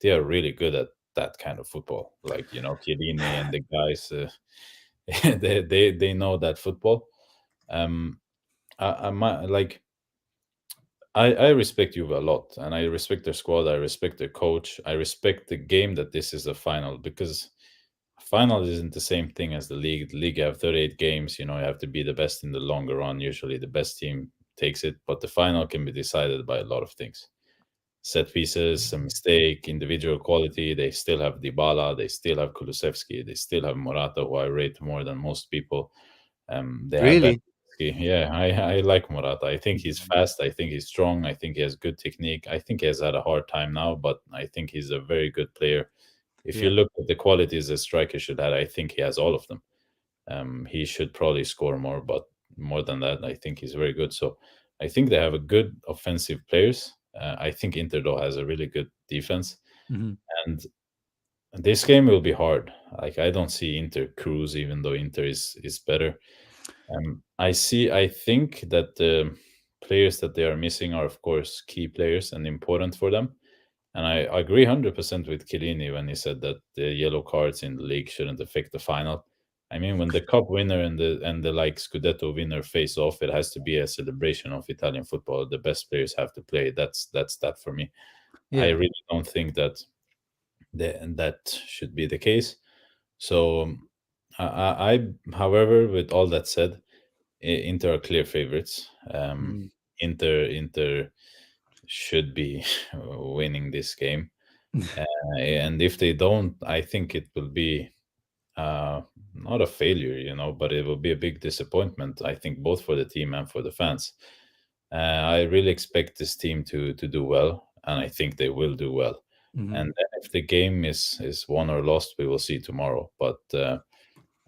they are really good at that kind of football. Like Chiellini and the guys, they know that football. Um, like I respect Juve a lot, and I respect their squad. I respect their coach. I respect the game that this is a final because a final isn't the same thing as the league. The league you have 38 games. You have to be the best in the longer run. Usually, the best team takes it, but the final can be decided by a lot of things. Set pieces, a mistake, individual quality. They still have Dybala. They still have Kulusevski. They still have Morata, who I rate more than most people. They have Really? Bernardeschi. Yeah, I like Morata. I think he's fast. I think he's strong. I think he has good technique. I think he has had a hard time now, but I think he's a very good player. If you Yeah. look at the qualities a striker should have, I think he has all of them. He should probably score more, but more than that, I think he's very good. So I think they have a good offensive players. I think Inter though has a really good defense, Hmm. and this game will be hard. Like I don't see Inter cruise, even though Inter is better. I think that the players that they are missing are, of course, key players and important for them. And I agree 100% with Chiellini when he said that the yellow cards in the league shouldn't affect the final. I mean, when the cup winner and the like Scudetto winner face off, it has to be a celebration of Italian football. The best players have to play. That's that for me. I Yeah. really don't think that that should be the case. So, however, with all that said, Inter are clear favorites. Mm. Inter should be winning this game, and if they don't, I think it will be not a failure, but it will be a big disappointment. I think both for the team and for the fans. I really expect this team to do well, and I think they will do well. Hmm. And then if the game is won or lost, we will see tomorrow. But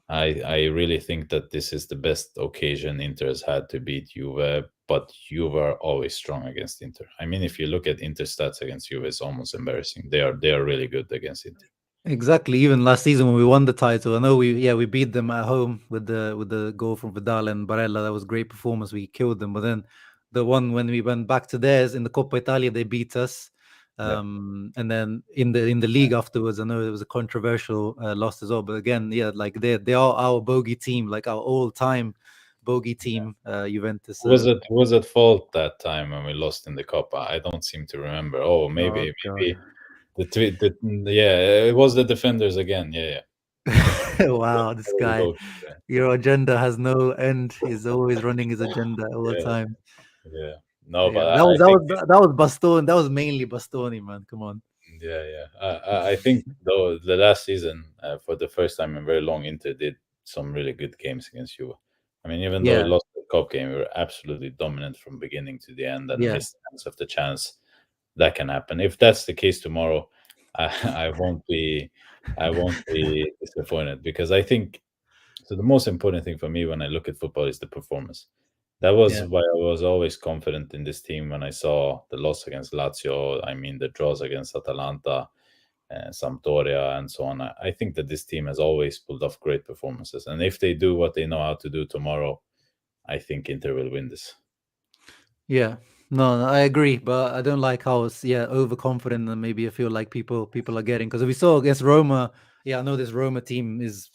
I really think that this is the best occasion Inter has had to beat Juve, but Juve are always strong against Inter. I mean, if you look at Inter stats against Juve, it's almost embarrassing. They are really good against Inter. Exactly. Even last season when we won the title, I know we beat them at home with the goal from Vidal and Barella. That was a great performance. We killed them. But then the one when we went back to theirs in the Coppa Italia, they beat us. Yeah, And then in the league afterwards, I know it was a controversial loss as well. But again, yeah, like they are our bogey team, like our all time bogey team, Juventus. who was at fault that time when we lost in the Coppa? I don't seem to remember. Oh, Oh God. maybe yeah, it was the defenders again. Yeah, yeah. Wow, this That was guy. Loki, yeah. Your agenda has no end. He's always running his agenda all the Yeah, time. yeah. No, Yeah, but that was I that think was that was Bastoni. That was mainly Bastoni, man. Come on. yeah, yeah. I think though the last season, for the first time in very long, Inter did some really good games against Juve. I mean, even though we Yeah, lost the cup game, we were absolutely dominant from beginning to the end and yeah, missed chance after chance. That can happen. If that's the case tomorrow, I, I won't be, I won't be disappointed because I think so. The most important thing for me when I look at football is the performance. That was yeah, why I was always confident in this team when I saw the loss against Lazio. I mean, the draws against Atalanta, Sampdoria, and so on. I think that this team has always pulled off great performances. And if they do what they know how to do tomorrow, I think Inter will win this. yeah. No, I agree, but I don't like how it's overconfident and maybe I feel like people are getting because we saw against Roma. Yeah, I know this Roma team is.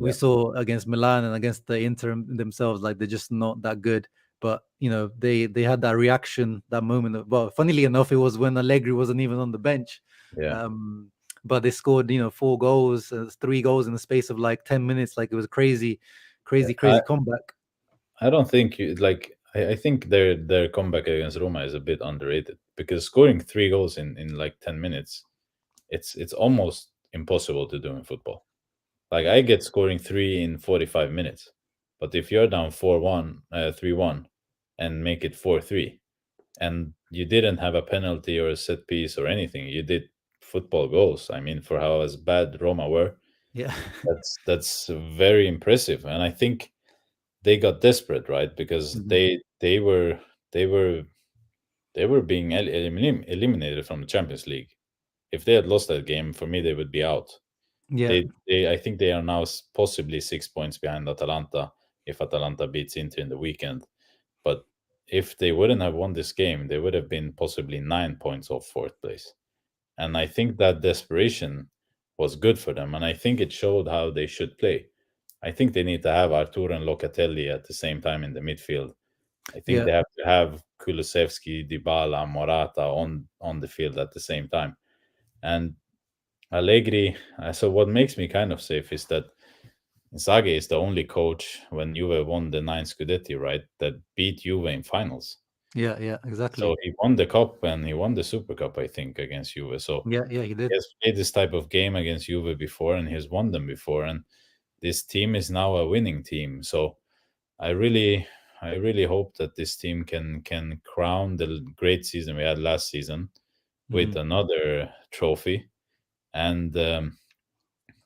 We Yeah, saw against Milan and against the Inter themselves, like they're just not that good. But they had that reaction, that moment. Well, funnily enough, it was when Allegri wasn't even on the bench. yeah. Um, but they scored, 4 goals, 3 goals in the space of like 10 minutes. Like it was crazy, Yeah. crazy, crazy comeback. I don't think you like. I think their comeback against Roma is a bit underrated because scoring 3 goals in like 10 minutes, it's almost impossible to do in football. Like I get scoring three in 45 minutes, but if you're down 4-1, 3-1, and make it 4-3, and you didn't have a penalty or a set piece or anything, you did football goals. I mean, for how as bad Roma were, Yeah, that's very impressive. And I think they got desperate, right? Because Mhm. they were they were being eliminated from the Champions League. If they had lost that game, for me, they would be out. yeah, I think they are now possibly 6 points behind Atalanta if Atalanta beats Inter in the weekend. But if they wouldn't have won this game, they would have been possibly 9 points off fourth place. And I think that desperation was good for them. And I think it showed how they should play. I think they need to have Arturo and Locatelli at the same time in the midfield. I think yeah, they have to have Kulusevski, Dybala, Morata on the field at the same time. And Allegri, so what makes me kind of safe is that Inzaghi is the only coach when Juve won the 9 Scudetti, right, that beat Juve in finals. yeah, yeah. So Exactly. he won the cup and he won the Supercup, I think, against Juve. So Yeah, yeah. He he did. has played this type of game against Juve before and he has won them before. And this team is now a winning team. So I really, I really hope that this team can crown the great season we had last season with Mhm. another trophy. And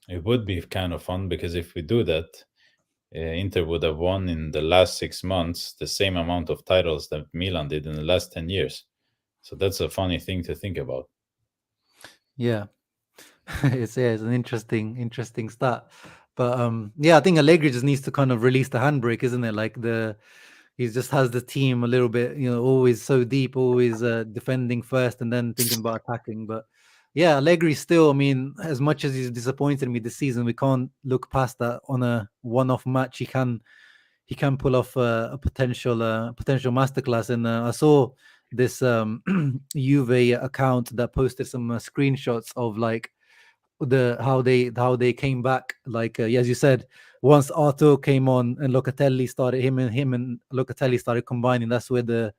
it would be kind of fun because if we do that, Inter would have won in the last 6 months the same amount of titles that Milan did in the last 10 years. So that's a funny thing to think about. Yeah. It's an interesting stat. But yeah, I think Allegri just needs to kind of release the handbrake, isn't it? Like he just has the team a little bit, always so deep, always defending first and then thinking about attacking. But yeah, Allegri still, I mean, as much as he's disappointed me this season, we can't look past that on a one-off match. He can pull off potential masterclass. And I saw this Juve account that posted some screenshots of like the how they came back. Like as you said, once Arthur came on and Locatelli started him and Locatelli started combining. That's where the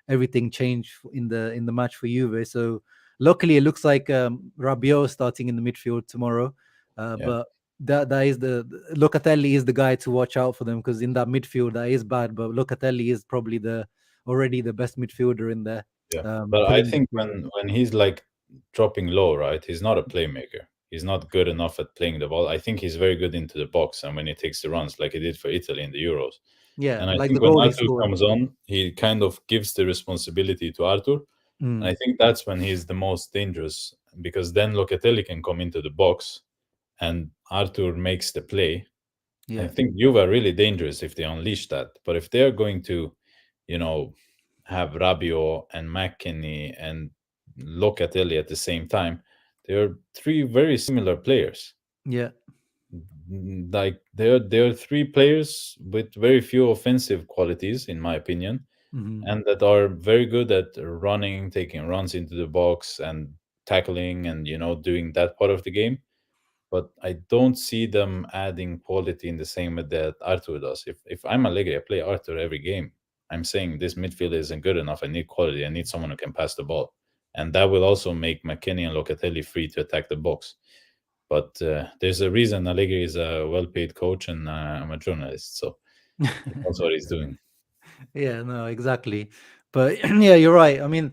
everything changed in the match for Juve. So luckily, it looks like Rabiot starting in the midfield tomorrow. Yeah. But that is Locatelli is the guy to watch out for them because in that midfield that is bad. But Locatelli is probably the already the best midfielder in there. Yeah. But I Putting think when he's like dropping low, right, he's not a playmaker. He's not good enough at playing the ball. I think he's very good into the box and when he takes the runs, like he did for Italy in the Euros. Yeah, And I like the think when goal he Arthur scored. comes on, he kind of gives the responsibility to Arthur. And I Mm, think that's when he's the most dangerous because then Locatelli can come into the box and Arthur makes the play. I yeah, think Juve are really dangerous if they unleash that. But if they're going to, you know, have Rabiot and McKennie and Locatelli at the same time, they're three very similar players. yeah. Like they're three players with very few offensive qualities, in my opinion, Hmm. and that are very good at running, taking runs into the box, and tackling, and doing that part of the game. But I don't see them adding quality in the same way that Arthur does. If I'm Allegri, I play Arthur every game. I'm saying this midfield isn't good enough. I need quality. I need someone who can pass the ball, and that will also make McKennie and Locatelli free to attack the box. But there's a reason Allegri is a well-paid coach, and I'm a journalist, so he knows what he's doing. Yeah, no, exactly. But yeah, you're right. I mean,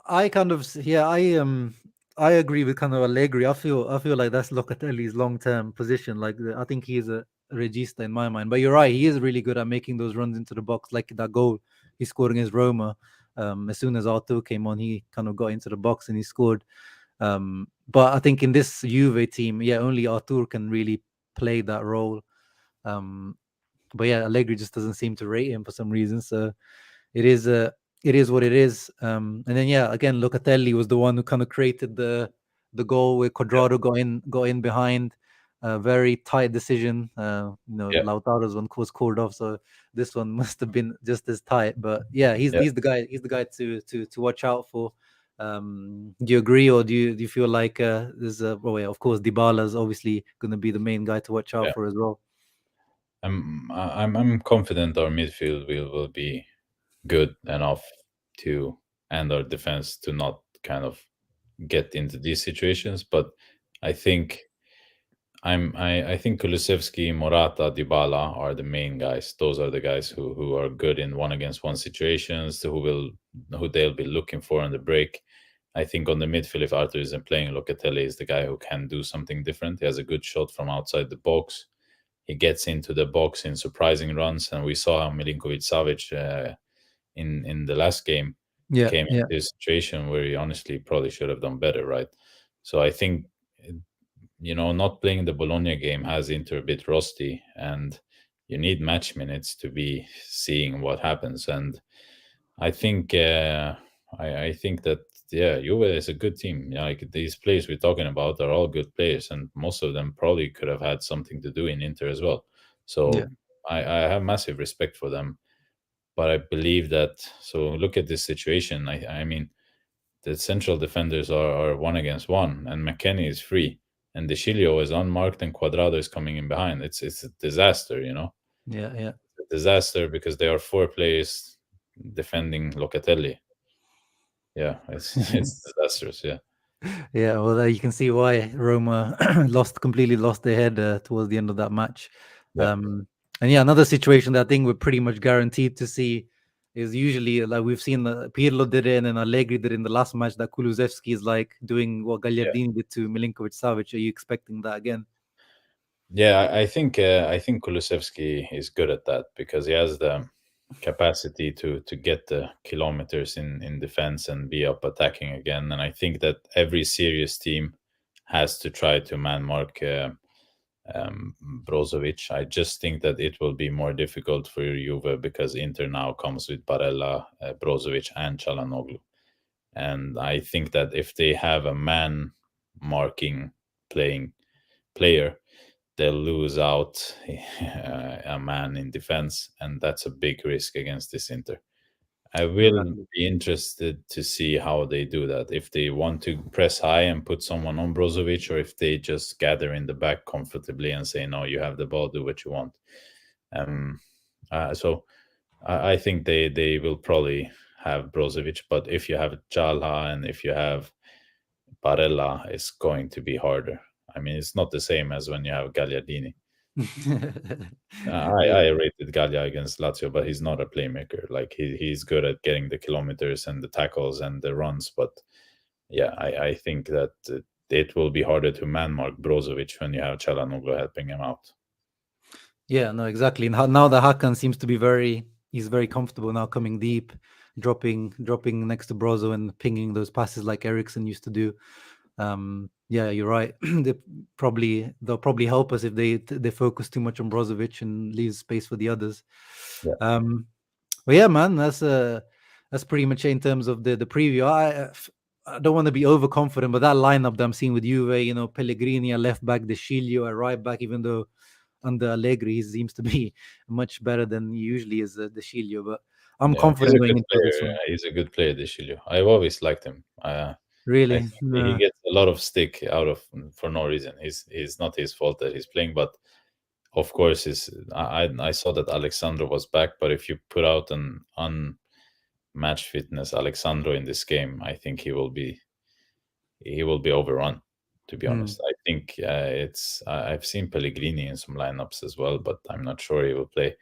I kind of yeah, I agree with kind of Allegri. I feel like that's Locatelli's long term position. Like I think he's a regista in my mind. But you're right, he is really good at making those runs into the box, like that goal he scored against Roma. As soon as Arthur came on, he kind of got into the box and he scored. But I think in this Juve team, yeah, only Arthur can really play that role. Um, but yeah, Allegri just doesn't seem to rate him for some reason. So it is it is what it is. And then yeah, again, Locatelli was the one who kind of created the goal where Yeah, Quadrado got in behind. A very tight decision. yeah, Lautaro's one was called off, so this one must have been just as tight. But yeah, he's yeah. he's the guy. He's the guy to watch out for. Do you agree, or do you feel like there's a well, yeah, of course, Dybala is obviously going to be the main guy to watch out Yeah. for as well. I'm confident our midfield will be good enough to and our defense to not kind of get into these situations. But I think I think Kulusevski, Morata, Dybala are the main guys. Those are the guys who are good in one against one situations, who they'll be looking for on the break. I think on the midfield, if Arthur isn't playing, Locatelli is the guy who can do something different. He has a good shot from outside the box. He gets into the box in surprising runs, and we saw Milinkovic Savic in the last game Yeah, came yeah, into a situation where he honestly probably should have done better, right? So I think not playing the Bologna game has Inter a bit rusty, and you need match minutes to be seeing what happens. And I think I think that yeah, Juve is a good team. Yeah, like these players we're talking about are all good players, and most of them probably could have had something to do in Inter as well. yeah. So I have massive respect for them, but I believe that. So look at this situation. I mean, the central defenders are one against one, and McKennie is free, and the Sciglio is unmarked, and Quadrado is coming in behind. It's a disaster, Yeah, yeah. a disaster because there are four players defending Locatelli. Yeah, it's disastrous. Yeah, Yeah, well, there you can see why Roma completely lost their head towards the end of that match. yeah, Um, and yeah, another situation that I think we're pretty much guaranteed to see is usually like we've seen Pirlo did it and then Allegri did it in the last match that Kulusevski is like doing what yeah, Gagliardini did to Milinkovic Savic. Are you expecting that again? yeah. I think Kulusevski is good at that because he has the capacity to get the kilometers in defense and be up attacking again. And I think that every serious team has to try to man mark Brozovic. I just think that it will be more difficult for Juve because Inter now comes with Barella, Brozovic, and Calhanoglu. And I think that if they have a man marking playing player, they'll lose out a man in defense, and that's a big risk against this Inter. I will Exactly. be interested to see how they do that. If they want to press high and put someone on Brozovic, or if they just gather in the back comfortably and say, "No, you have the ball, do what you want." Um, so I think they will probably have Brozovic, but if you have Jala and if you have Barella, it's going to be harder. I mean, it's not the same as when you have Gagliardini. I Yeah. rated Gallia against Lazio, but he's not a playmaker. Like he's good at getting the kilometers and the tackles and the runs, but yeah, I think that it will be harder to man mark Brozovic when you have Calhanoglu helping him out. Yeah, no, exactly. And now the Hakan seems to be he's very comfortable now coming deep, dropping next to Brozo and pinging those passes like Ericsson used to do. Yeah, you're right. They'll probably help us if they focus too much on Brozovic and leave space for the others. Yeah. But yeah, man, that's pretty much it in terms of the preview. I don't want to be overconfident, but that lineup that I'm seeing with Juve, Pellegrini at left back, the Sciglio at right back, even though under Allegri he seems to be much better than he usually is, the Sciglio. But I'm Yeah, he's confident a going good into this player. one. He's a good player, Deschilio. I've always liked him. I Really, think he gets a lot of stick out of for no reason. He's not his fault that he's playing, but of course, I saw that Alexandro was back, but if you put out an unmatched fitness Alexandro in this game, I think he will be overrun. To be honest, I think I've seen Pellegrini in some lineups as well, but I'm not sure he will play.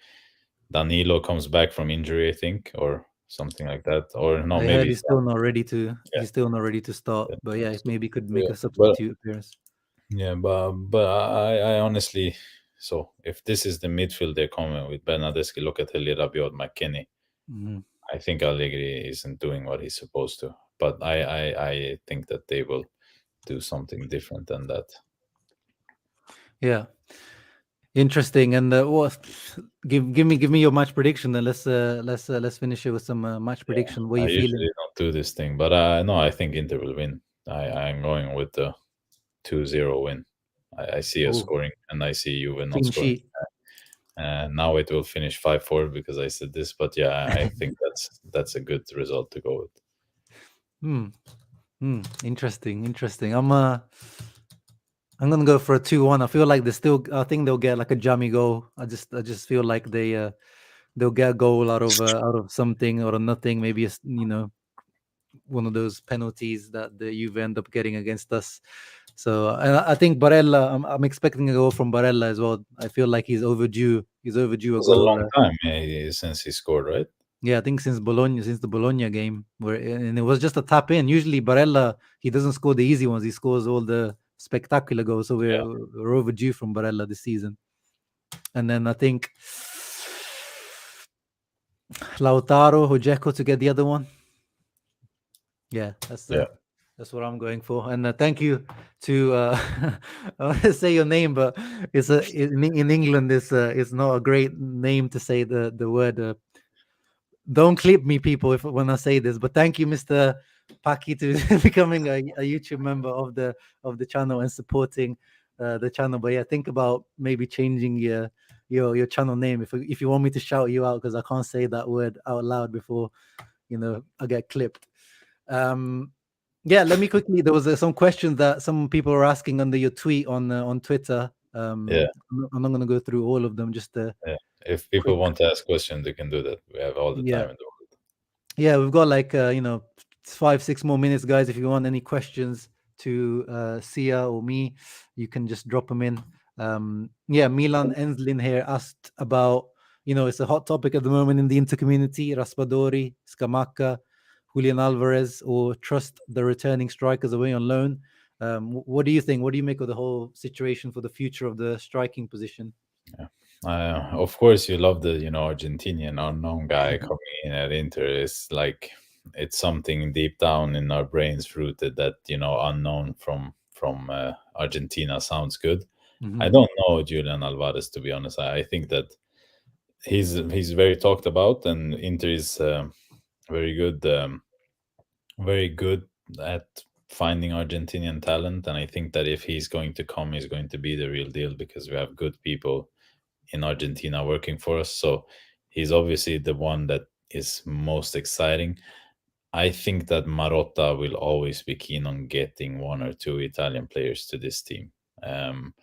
Danilo comes back from injury, I think, or something like that, or no, I heard maybe he's still not ready to. yeah, He's still not ready to start. yeah. But yeah, So, maybe could make yeah. a But substitute appearance. yeah, but I honestly, so if this is the midfield they're coming with Bernardeschi, Locatelli, Rabiot, McKennie, Mhm. I think Allegri isn't doing what he's supposed to. But I think that they will do something different than that. Yeah, interesting. And what? Give me your match prediction. Then let's finish it with some match Yeah, prediction. What are I you feeling? usually don't do this thing, but no, I think Inter will win. I'm going with the 2-0 win. I see us Oh, scoring, and I see Juve not clean scoring. sheet. Now it will finish 5-4 because I said this, but yeah, I think that's a good result to go with. Hmm. Interesting. Interesting. I'm gonna go for a 2-1. I feel like they still. I think they'll get like a jammy goal. I just feel like they'll get a goal out of something or nothing. Maybe one of those penalties that the Juve end up getting against us. So I think Barella. I'm expecting a goal from Barella as well. I feel like he's overdue. He's overdue a It was a goal. long time since he scored, right? Yeah, I think since the Bologna game, and it was just a tap in. Usually Barella, he doesn't score the easy ones; he scores all the spectacular goals. So Yeah, we're overdue from Barella this season. And then I think Lautaro or Dzeko to get the other one. Yeah, yeah, that's what I'm going for. And thank you to I want to say your name, but in England it's not a great name to say the word. Don't clip me, people, if when I say this. But thank you, Mr. Paki, to becoming a YouTube member of the channel and supporting the channel. But yeah, think about maybe changing your channel name if you want me to shout you out, because I can't say that word out loud before I get clipped. Yeah, let me quickly. There was some questions that some people were asking under your tweet on Twitter. yeah, I'm not going to go through all of them. Just a yeah. If people quick. want to ask questions, they can do that. We have all the Yeah, time in the world. yeah, we've got like 5-6 more minutes, guys. If you want any questions to Sia or me, you can just drop them in. Yeah, Milan Enslin here asked about, it's a hot topic at the moment in the Inter community: Raspadori, Scamacca, Julian Alvarez, or trust the returning strikers away on loan. What do you think? What do you make of the whole situation for the future of the striking position? Yeah. Of course, you love the Argentinian unknown guy coming in at Inter. It's like it's something deep down in our brains rooted that unknown from Argentina sounds good. I Mhm. don't know Julian Alvarez, to be honest. I think that he's very talked about, and Inter is very good, very good at finding Argentinian talent. And I think that if he's going to come, he's going to be the real deal because we have good people in Argentina working for us. So he's obviously the one that is most exciting. I think that Marotta will always be keen on getting one or two Italian players to this team. Um,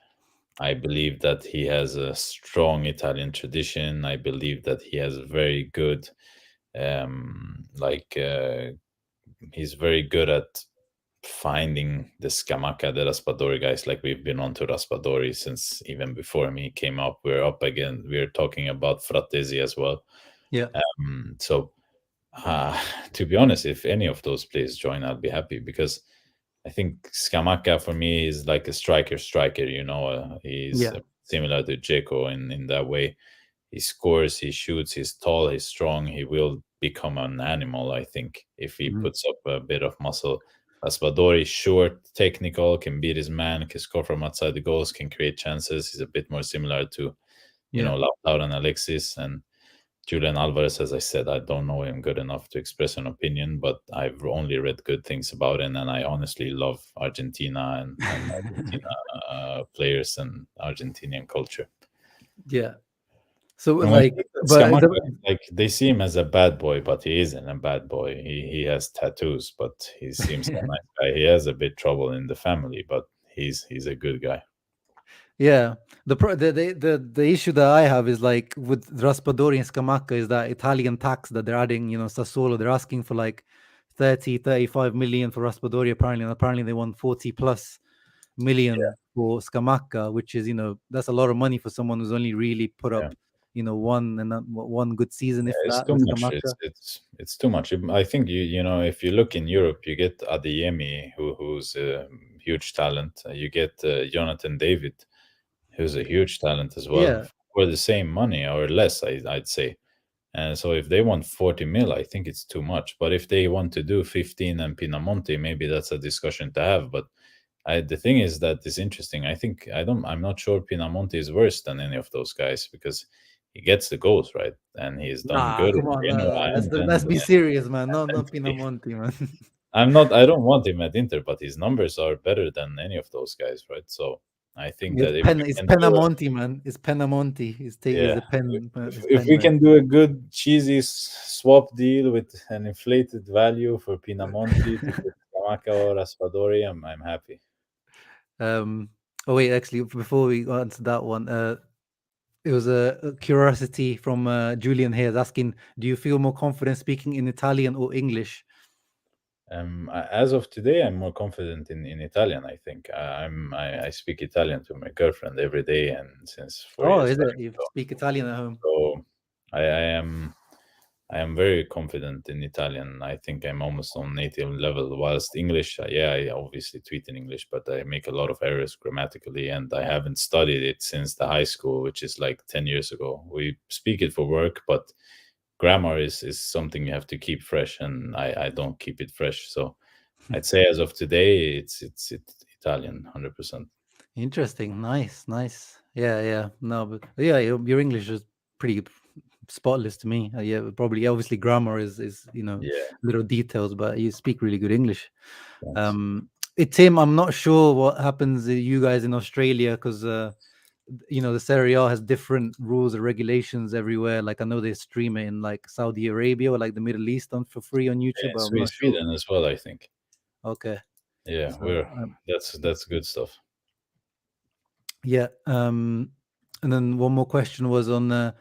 I believe that he has a strong Italian tradition. I believe that he has very good, like, he's very good at finding the Scamacca, the Raspadori guys. Like we've been on to Raspadori since even before me came up. We're up again. We're talking about Fratesi as well. Yeah. So, to be honest, if any of those players join, I'll be happy because I think Scamacca for me is like a striker. He's Yeah. similar to Dzeko in that way. He scores, he shoots, he's tall, he's strong. He will become an animal, I think, if he Mhm. puts up a bit of muscle. Raspadori is short, technical, can beat his man, can score from outside the goals, can create chances. He's a bit more similar to, Yeah. Lautaro and Alexis. And Julian Alvarez, as I said, I don't know him good enough to express an opinion, but I've only read good things about him, and I honestly love Argentina and Argentina players and Argentinian culture. Yeah. So And when like, people at but Scamacca, like they see him as a bad boy, but he isn't a bad boy. He has tattoos, but he seems a nice guy. He has a bit trouble in the family, but he's a good guy. yeah, the issue that I have is like with Raspadori and Scamacca is that Italian tax that they're adding, Sassuolo, they're asking for like 35 million for Raspadori apparently, and apparently they want 40 plus million for Scamacca, which is, that's a lot of money for someone who's only really put Yeah. up, one good season, if It's that, too with much. Scamacca. It's too much. I think if you look in Europe, you get Adeyemi, who's a huge talent. You get Jonathan David, who's a huge talent as well, Yeah. for the same money or less, I'd say. And so if they want 40 mil, I think it's too much. But if they want to do 15 and Pinamonti, maybe that's a discussion to have. But the thing is that it's interesting. I'm not sure Pinamonti is worse than any of those guys because he gets the goals, right? And he's done Nah, good come in on. Genoa Let's be serious, man. No, and not Pinamonti, man. I don't want him at Inter, but his numbers are better than any of those guys, right? So I think that if we It's can do a Penamonti, man. It's Penamonti. Is Yeah. the pen. It's If we pen, man. can do a good cheesy swap deal with an inflated value for Pinamonti to get Scamacca or Raspadori, I'm happy. Um. Oh wait, actually, before we go on to that one, it was a curiosity from Julian here asking, do you feel more confident speaking in Italian or English? As of today, I'm more confident in Italian. I think I speak Italian to my girlfriend every day, and since four Oh, years is it? back. You speak Italian at home? So I am very confident in Italian. I think I'm almost on native level. Whilst English, yeah, I obviously tweet in English, but I make a lot of errors grammatically, and I haven't studied it since the high school, which is like 10 years ago. We speak it for work, but grammar is something you have to keep fresh, and I don't keep it fresh. So I'd say as of today, it's Italian, 100%. Interesting. Nice, nice. Yeah, yeah. No, but yeah, your English is pretty spotless to me. Yeah, probably obviously grammar is Yeah, little details, but you speak really good English. thanks. Tim, I'm not sure what happens to you guys in Australia because the Serie A has different rules and regulations everywhere. Like I know they stream it in like Saudi Arabia or like the Middle East on for free on YouTube, Yeah, but I'm not sure. Sweden as well, I think. Okay, Yeah, so we're that's good stuff. yeah. And then one more question was on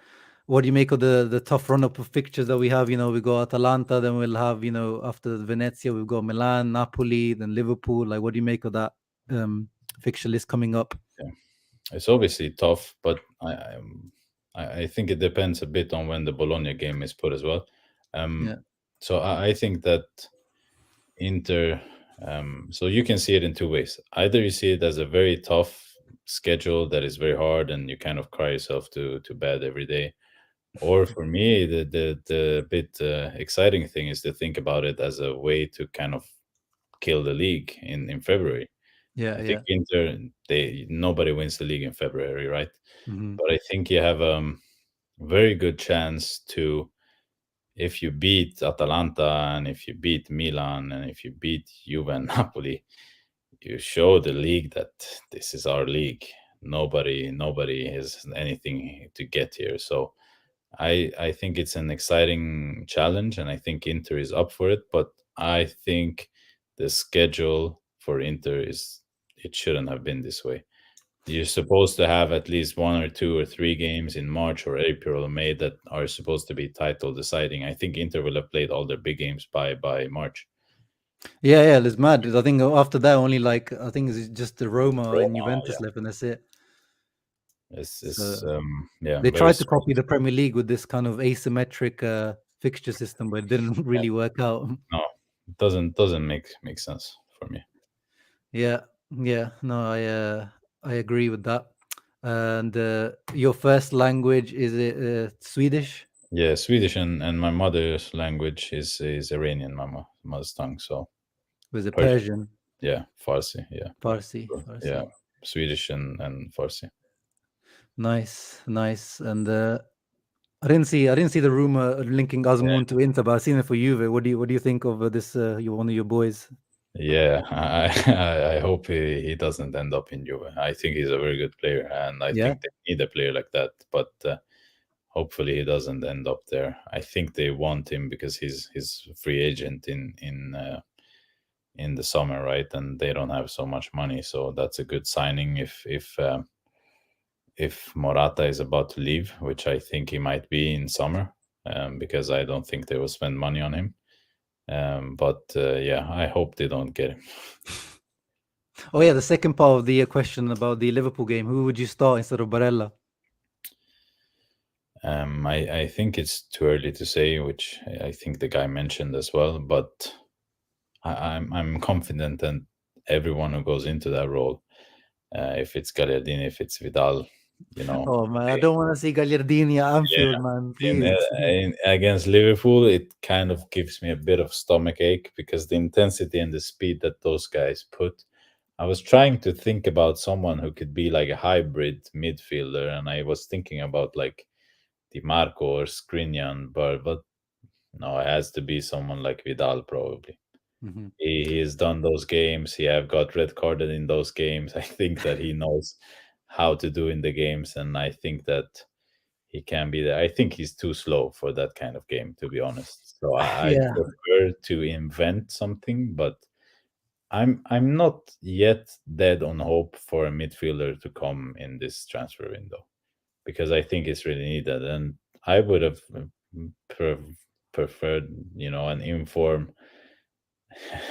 what do you make of the tough run up of fixtures that we have? We got Atalanta, then we'll have after Venezia we've got Milan, Napoli, then Liverpool. Like, what do you make of that fixture list coming up? Yeah. It's obviously tough, but I think it depends a bit on when the Bologna game is put as well. Yeah, So I think that Inter. So you can see it in two ways. Either you see it as a very tough schedule that is very hard, and you kind of cry yourself to bed every day. Or for me, the bit exciting thing is to think about it as a way to kind of kill the league in February. yeah, I think yeah. Inter, they nobody wins the league in February, right? Hmm. But I think you have a very good chance to, if you beat Atalanta and if you beat Milan and if you beat Juve and Napoli, you show the league that this is our league. Nobody has anything to get here. So I think it's an exciting challenge, and I think Inter is up for it. But I think the schedule for Inter is it shouldn't have been this way. You're supposed to have at least one or two or three games in March or April or May that are supposed to be title deciding. I think Inter will have played all their big games by March. Yeah, yeah. It's mad. I think after that, only like I think it's just the Roma and Roma, Juventus yeah, left, and that's it. it's So yeah, they very tried to strange. copy the Premier League with this kind of asymmetric fixture system, but it didn't really work out. No, it doesn't make sense for me. Yeah, yeah. No, I agree with that. And your first language is it Swedish? Yeah, Swedish, and my mother's language is Iranian, my mother's tongue. So Was it Persian, Persian? yeah, Farsi, yeah, Farsi, yeah, Farsi. Swedish and Farsi. Nice, nice. And I didn't see the rumor linking Yeah, Azmoun to Inter, but I've seen it for Juve. What do you think of this? You one of your boys? yeah. I hope he doesn't end up in Juve. I think he's a very good player, and I Yeah. think they need a player like that. But hopefully he doesn't end up there. I think they want him because he's a free agent in the summer, right? And they don't have so much money, so that's a good signing if Morata is about to leave, which I think he might be in summer, because I don't think they will spend money on him. But yeah, I hope they don't get him. Oh yeah, the second part of the question about the Liverpool game. Who would you start instead of Barella? I think it's too early to say, which I think the guy mentioned as well. But I'm confident that everyone who goes into that role, if it's Gagliardini, if it's Vidal, you know, Oh man, I don't want to see Gagliardini at yeah. Anfield, man. In, Please. against Liverpool, it kind of gives me a bit of stomach ache because the intensity and the speed that those guys put. I was trying to think about someone who could be like a hybrid midfielder, and I was thinking about like Di Marco or Skriniar, but no, it has to be someone like Vidal probably. Mhm. He has done those games. He have got red carded in those games. I think that he knows how to do in the games, and I think that he can be there. I think he's too slow for that kind of game, to be honest. So I Yeah, prefer to invent something, but I'm not yet dead on hope for a midfielder to come in this transfer window because I think it's really needed, and I would have pre- preferred, an informed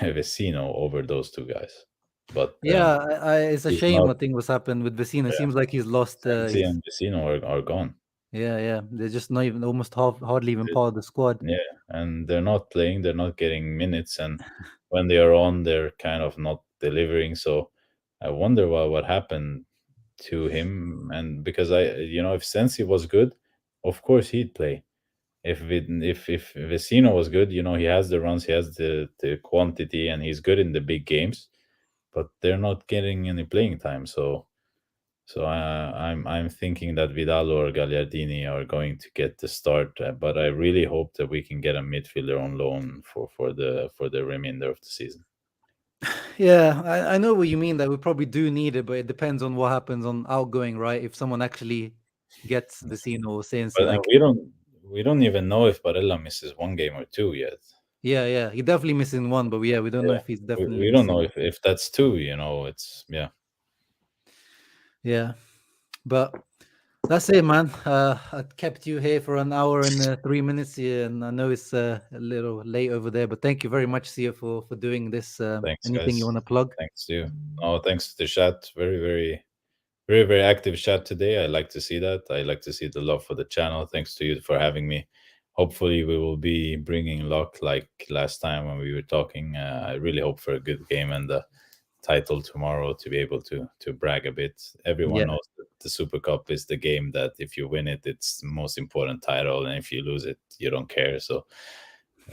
Vecino over those two guys, but yeah. It's a he's shame. not. I think what's happened with Vecino. It Yeah, seems like he's lost. Sensi His and Vecino are gone. Yeah, yeah. They're just not even almost hardly even part of the squad. Yeah, and they're not playing, they're not getting minutes, and when they are on, they're kind of not delivering. So I wonder what happened to him. And because if Sensi was good, of course he'd play. If Vecino was good, he has the runs, he has the quantity, and he's good in the big games, but they're not getting any playing time. So I'm thinking that Vidal or Gagliardini are going to get the start, but I really hope that we can get a midfielder on loan for the remainder of the season. Yeah, I know what you mean. That we probably do need it, but it depends on what happens on outgoing, right? If someone actually gets Vecino or Sensi, But like we don't even know if Barella misses one game or two yet. yeah, yeah, he definitely missing one, but yeah, we don't know Yeah, if he's we, definitely we don't know missing. if that's two. It's yeah. Yeah, but that's it, man. I kept you here for an hour and 3 minutes here, and I know it's a little late over there, but thank you very much, Sia, for doing this. Thanks, Anything you guys. want to plug? Thanks to you. Oh, thanks to the chat. Very, very, very, very active chat today. I like to see that. I like to see the love for the channel. Thanks to you for having me. Hopefully, we will be bringing luck like last time when we were talking. I really hope for a good game and the title tomorrow to be able to brag a bit. Everyone Yeah, knows that the Super Cup is the game that if you win it, it's the most important title, and if you lose it, you don't care. So,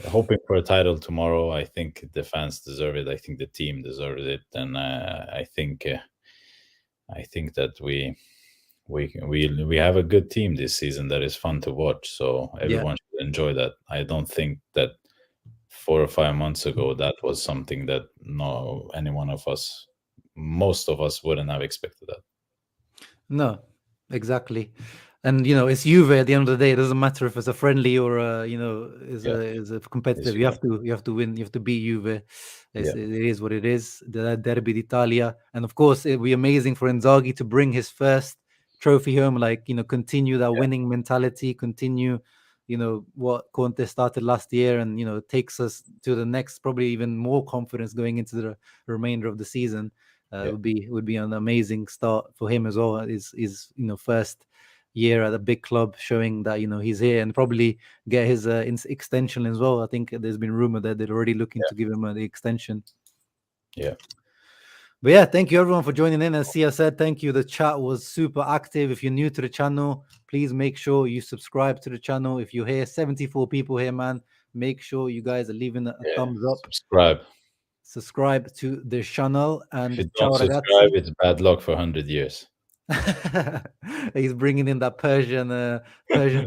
hoping for a title tomorrow. I think the fans deserve it. I think the team deserves it, and I think that we have a good team this season that is fun to watch. So yeah. everyone should enjoy that. I don't think that 4 or 5 months ago that was something that no any one of us, most of us, wouldn't have expected that. No, exactly. And it's Juve at the end of the day. It doesn't matter if it's a friendly or Yeah, is a it's competitive. You you. have to win. You have to beat Juve. Yeah, It is what it is. The Derby d'Italia, and of course, it would be amazing for Inzaghi to bring his first trophy home. Like continue that yeah, winning mentality. Continue, what Conte started last year, and takes us to the next, probably even more confidence going into the remainder of the season. yeah, Would be an amazing start for him as well. His first year at a big club, showing that he's here, and probably get his extension as well. I think there's been rumor that they're already looking yeah, to give him the extension. yeah. But yeah, thank you everyone for joining in. As Sia said, thank you. The chat was super active. If you're new to the channel, please make sure you subscribe to the channel. If you're here, 74 people here, man, make sure you guys are leaving a Yeah, thumbs up. subscribe. Subscribe to the channel If and you don't ciao subscribe, ragazzi. it's bad luck for 100 years. He's bringing in that Persian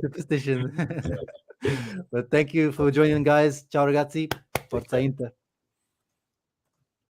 superstition. But thank you for joining, guys. Ciao ragazzi. Take Forza care. Inter.